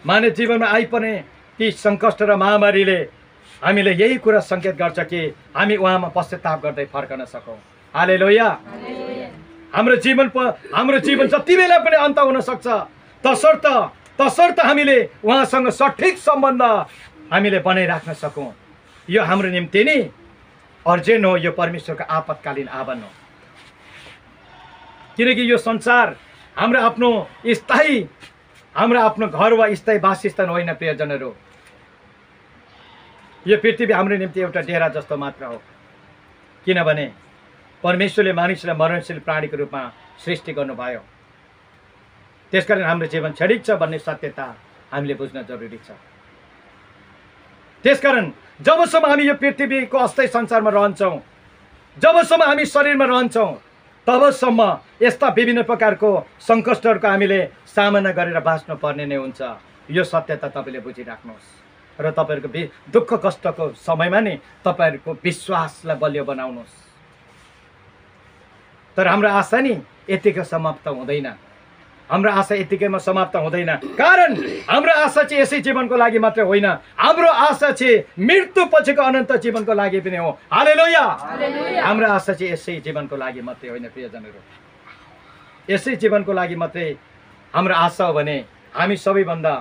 मानव जीवनमा आइपर्ने ती सङ्कट र महामारीले हामीले यही कुरा सङ्केत गर्छ कि हामी उहाँमा पश्चाताप गर्दै फर्कन सकौँ। हालेलुया। हाम्रो जीवन जति बेला पनि अन्त हुन सक्छ, तसर्थ हामीले उहाँसँग सठिक सम्बन्ध हामीले बनाइराख्न सकौँ। यो हाम्रो निम्ति नै अर्जेन्ट हो, यो परमेश्वरको आपतकालीन आह्वान हो। किनकि यो संसार हाम्रो आफ्नो घर वा स्थायी वासस्थान होइन प्रियजनहरू। यो पृथ्वी हाम्रो निम्ति एउटा डेरा जस्तो मात्र हो। किनभने परमेश्वरले मानिसलाई मरणशील प्राणीको रूपमा सृष्टि गर्नुभयो। त्यसकारण हाम्रो जीवन क्षणिक छ भन्ने सत्यता हामीले बुझ्न जरुरी छ। त्यसकारण जबसम्म हामी यो पृथ्वीको अस्थायी संसारमा रहन्छौँ, जबसम्म हामी शरीरमा रहन्छौँ, तबसम्म यस्ता विभिन्न प्रकारको सङ्कटहरूको हामीले सामना गरेर बाँच्नु पर्ने नै हुन्छ। यो सत्यता तपाईँले बुझिराख्नुहोस् र तपाईँहरूको दुःख कष्टको समयमा नि तपाईँहरूको विश्वासलाई बलियो बनाउनुहोस्। तर हाम्रो आशा नि यतिकै समाप्त हुँदैन, हाम्रो आशा यतिकैमा समाप्त हुँदैन। कारण हाम्रो आशा चाहिँ यसै जीवनको लागि मात्रै होइन, हाम्रो आशा चाहिँ मृत्यु पछिको अनन्त जीवनको लागि पनि हो। हालेलुया। हाम्रो आशा चाहिँ यसै जीवनको लागि मात्रै होइन प्रियजनहरू, यसै जीवनको लागि मात्रै हाम्रो आशा हो भने हामी सबैभन्दा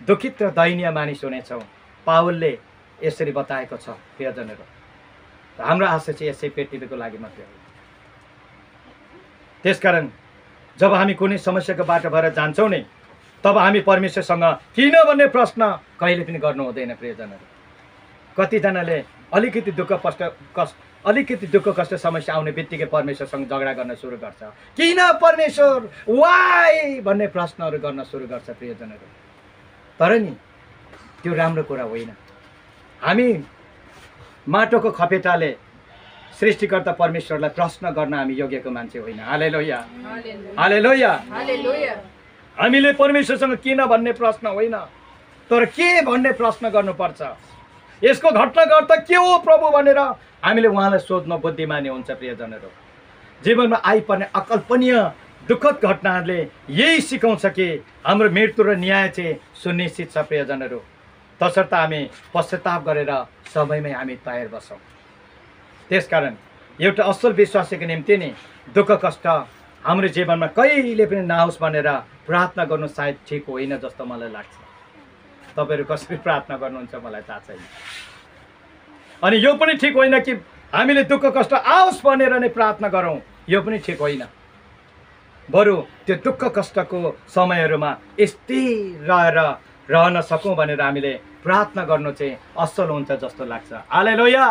दुखित र दयनीय मानिस हुनेछौँ। पावलले यसरी बताएको छ प्रियजनहरू, हाम्रो आशा चाहिँ यसै पृथ्वीको लागि मात्रै हो। त्यसकारण जब हामी कुनै समस्याको बाटो भएर जान्छौँ नि, तब हामी परमेश्वरसँग किन भन्ने प्रश्न कहिले पनि गर्नु हुँदैन प्रियजनहरू। कतिजनाले अलिकति दुःख कष्ट समस्या आउने बित्तिकै परमेश्वरसँग झगडा गर्न सुरु गर्छ। किन परमेश्वर, वाइ भन्ने प्रश्नहरू गर्न सुरु गर्छ प्रियजनहरू। तर नि त्यो राम्रो कुरा होइन। हामी माटोको खपेटाले सृष्टिकर्ता परमेश्वरलाई प्रश्न गर्न हामी योग्यको मान्छे होइन। हालेलुया, हालेलुया। हामीले परमेश्वरसँग किन भन्ने प्रश्न होइन, तर के भन्ने प्रश्न गर्नुपर्छ। यसको घटना गर्दा के हो प्रभु भनेर हामीले उहाँलाई सोध्न बुद्धिमानी हुन्छ प्रियजनहरू। जीवनमा आइपर्ने अकल्पनीय दुःखद घटनाहरूले यही सिकाउँछ कि हाम्रो मृत्यु र न्याय चाहिँ सुनिश्चित छ प्रियजनहरू। तसर्थ हामी पश्चाताप गरेर समयमै हामी तयार बसौँ। त्यसकारण एउटा असल विश्वासीको निम्ति नि दुःख कष्ट हाम्रो जीवनमा कहिले पनि नआओस् भनेर प्रार्थना गर्नु सायद ठिक होइन जस्तो मलाई लाग्छ। तपाईँहरू कसरी प्रार्थना गर्नुहुन्छ मलाई थाहा छैन। अनि यो पनि ठिक होइन कि हामीले दुःख कष्ट आओस् भनेर नै प्रार्थना गरौँ, यो पनि ठिक होइन। बरु त्यो दुःख कष्टको समयहरूमा स्थिर रहेर रहन सकौँ भनेर हामीले प्रार्थना गर्नु चाहिँ असल हुन्छ जस्तो लाग्छ। हालेलुया।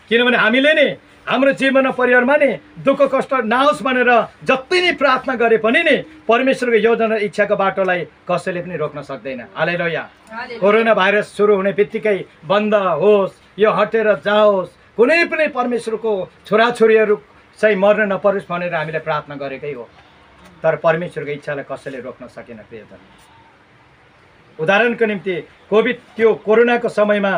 किनभने हामीले नि हाम्रो जीवनमा परिवारमा नि दुःख कष्ट नआओस् भनेर जति नै प्रार्थना गरे पनि नि परमेश्वरको योजना इच्छाको बाटोलाई कसैले पनि रोक्न सक्दैन। हालेलुया। कोरोना भाइरस सुरु हुने बित्तिकै बन्द होस्, यो हटेर जाओस्, कुनै पनि परमेश्वरको छोराछोरीहरू चाहिँ मर्न नपरोस् भनेर हामीले प्रार्थना गरेकै हो। तर परमेश्वरको इच्छालाई कसैले रोक्न सकेन प्रियजन। उदाहरणको निम्ति त्यो कोरोनाको समयमा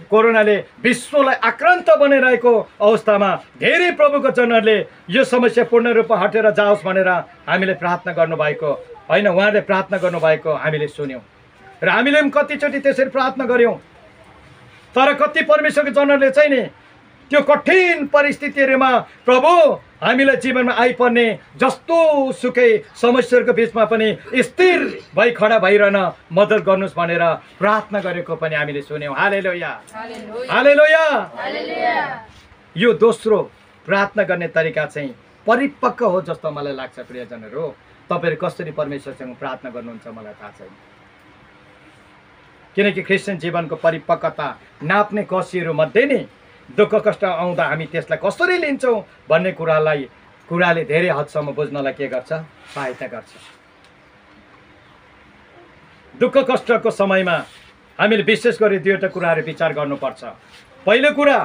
कोरोनाले विश्वलाई आक्रान्त बनाइरहेको अवस्थामा धेरै प्रभुको जनहरूले यो समस्या पूर्ण रूपमा हटेर जाओस् भनेर हामीले प्रार्थना गर्नुभएको होइन, उहाँले प्रार्थना गर्नुभएको हामीले सुन्यौँ र हामीले पनि कतिचोटि त्यसरी प्रार्थना गऱ्यौँ। तर कति परमेश्वरको जनहरूले चाहिँ नि त्यो कठिन परिस्थितिहरूमा प्रभु हामीलाई जीवनमा आइपर्ने जस्तो सुकै समस्याहरूको बिचमा पनि स्थिर भई खडा भइरहन मद्दत गर्नुहोस् भनेर प्रार्थना गरेको पनि हामीले सुन्यौँ। हालेलुया, हालेलुया। यो दोस्रो प्रार्थना गर्ने तरिका चाहिँ परिपक्व हो जस्तो मलाई लाग्छ प्रियजनहरू। तपाईँहरू कसरी परमेश्वरसँग प्रार्थना गर्नुहुन्छ मलाई थाहा छैन, किनकि क्रिस्चियन जीवनको परिपक्वता नाप्ने कसीहरू मध्ये नि दुःख कष्ट आउँदा हामी त्यसलाई कसरी लिन्छौँ भन्ने कुराले धेरै हदसम्म बुझ्नलाई के गर्छ, सहायता गर्छ। दुःख कष्टको समयमा हामीले विशेष गरी दुईवटा कुराहरू विचार गर्नुपर्छ। पहिलो कुरा,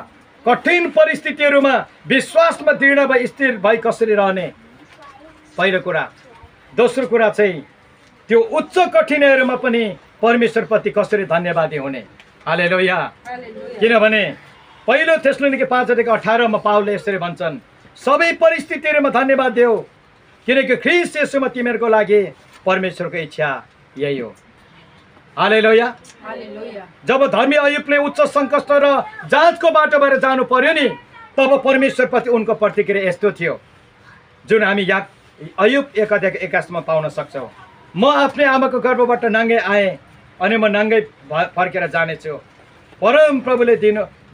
कठिन परिस्थितिहरूमा विश्वासमा दृढ भई स्थिर भई कसरी रहने, पहिलो कुरा। दोस्रो कुरा चाहिँ त्यो उच्च कठिनाइहरूमा पनि परमेश्वरप्रति कसरी धन्यवादी हुने। हालेलुया। किनभने पहिलो थेसलोनिके 5:18 पावलले यसरी भन्छन्, सबै परिस्थितिहरूमा धन्यवाद देऊ किनकि ख्रीष्ट येशूमा तिमीहरूको लागि परमेश्वरको इच्छा यही हो। हालेलुया। जब धर्मी अयुबले उच्च सङ्कष्ट र जाँचको बाटो भएर जानु पर्यो नि, तब परमेश्वरप्रति उनको प्रतिक्रिया यस्तो थियो जुन हामी अयुब 1:21 पाउन सक्छौँ। म आफ्नै आमाको गर्भबाट नाङ्गै आएँ अनि म नाङ्गै फर्केर जानेछु। परम प्रभुले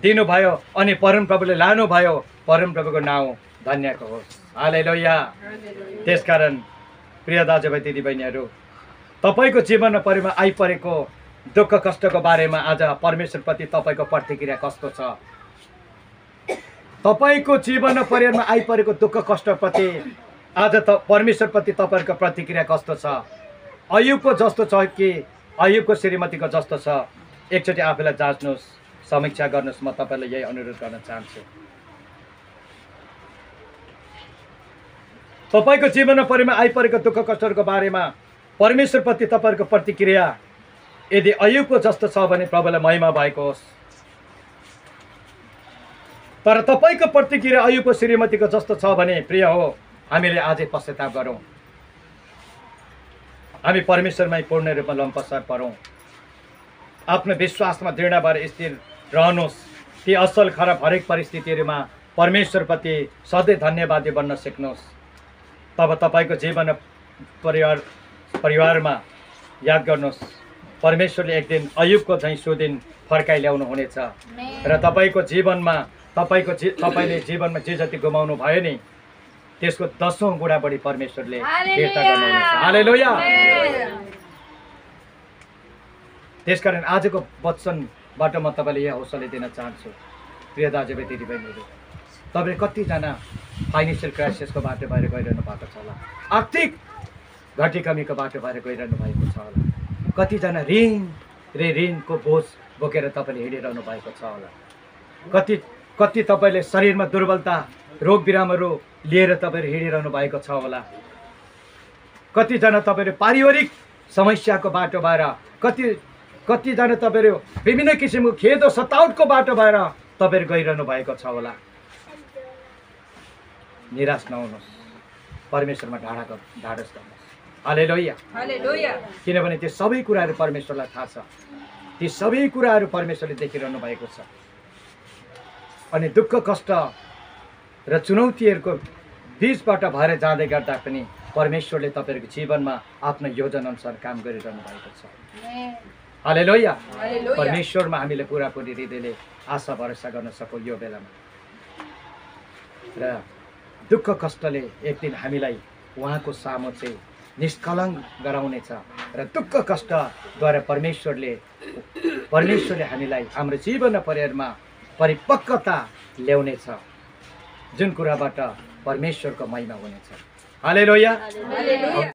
दिनुभयो अनि परम प्रभुले लानुभयो, परम प्रभुको नाउँ धन्यको होस्। हालेलुया। त्यसकारण प्रिय दाजुभाइ दिदीबहिनीहरू, तपाईँको जीवनमा आइपरेको दुःख कष्टको बारेमा आज परमेश्वरप्रति तपाईँको प्रतिक्रिया कस्तो छ? तपाईँको जीवन र परिवारमा आइपरेको दुःख कष्टप्रति आज त परमेश्वरप्रति तपाईँहरूको प्रतिक्रिया कस्तो छ? अयुबको जस्तो छ कि अयुबको श्रीमतीको जस्तो छ? एकचोटि आफैलाई जाँच्नुहोस्, समीक्षा गर्नुहोस्। म तपाईँलाई यही अनुरोध गर्न चाहन्छु। तपाईँको जीवन र परिवारमा आइपरेको दुःख कष्टहरूको बारेमा परमेश्वरप्रति तपाईँहरूको प्रतिक्रिया यदि अयुबको जस्तो छ भने प्रभुलाई महिमा भएको होस्। तर तपाईँको प्रतिक्रिया अयुबको श्रीमतीको जस्तो छ भने प्रिय हो, हामीले आजै पश्चाताप गरौँ। हामी परमेश्वरमै पूर्ण रूपमा लम्पसार परौँ। आफ्नो विश्वासमा दृढ भएर स्थिर रहनुहोस्। ती असल खराब हरेक परिस्थितिहरूमा परमेश्वरप्रति सधैँ धन्यवादी बन्न सिक्नुहोस्। तब तपाईँको जीवन र परिवारमा याद गर्नुहोस्, परमेश्वरले एक दिन अयुबको झैँ सुदिन फर्काइ ल्याउनु हुनेछ र तपाईँको जीवनमा तपाईँले जीवनमा जे जति गुमाउनु भयो नि त्यसको 10औं गुणा बढी परमेश्वरले फिर्ता गर्नुहुनेछ। हालेलुया। त्यसकारण आजको वचनबाट म तपाईँलाई यही हौसला दिन चाहन्छु। प्रिय दाजुभाइ दिदीबहिनीहरू, तपाईँ कतिजना फाइनेन्सियल क्राइसिसको बाटो भएर गइरहनु भएको छ होला, आर्थिक घटी कमीको बाटो भएर गइरहनु भएको छ होला, कतिजना ऋणको बोझ बोकेर तपाईँले हिँडिरहनु भएको छ होला, कति तपाईँले शरीरमा दुर्बलता रोग बिरामहरू लिएर तपाईँहरू हिँडिरहनु भएको छ होला, कतिजना तपाईँहरू पारिवारिक समस्याको बाटो भएर, कतिजना तपाईँहरू विभिन्न किसिमको खेद सतावटको बाटो भएर तपाईँहरू गइरहनु भएको छ होला। निराश नहुनुहोस्, परमेश्वरमा ढाडस गर्नुहोस्। हालेलुया। किनभने त्यो सबै कुराहरू परमेश्वरलाई थाहा छ। ती सबै कुराहरू परमेश्वरले देखिरहनु भएको छ। अनि दुःख कष्ट र चुनौतीहरूको बीचबाट भएर जाँदै गर्दा पनि परमेश्वरले तपाईँहरूको जीवनमा आफ्नो योजना अनुसार काम गरिरहनु भएको छ। हालेलुया। परमेश्वरमा हामीले पुरापुरी हृदयले आशा भरोसा गर्न सकौँ यो बेलामा। र दुःख कष्टले एक दिन हामीलाई उहाँको सामु चाहिँ निष्कलङ्क गराउनेछ र दुःख कष्टद्वारा परमेश्वरले हामीलाई हाम्रो जीवन र परिवारमा परिपक्वता ल्याउनेछ, जुन कुराबाट परमेश्वरको महिमा हुनेछ। हालेलुया।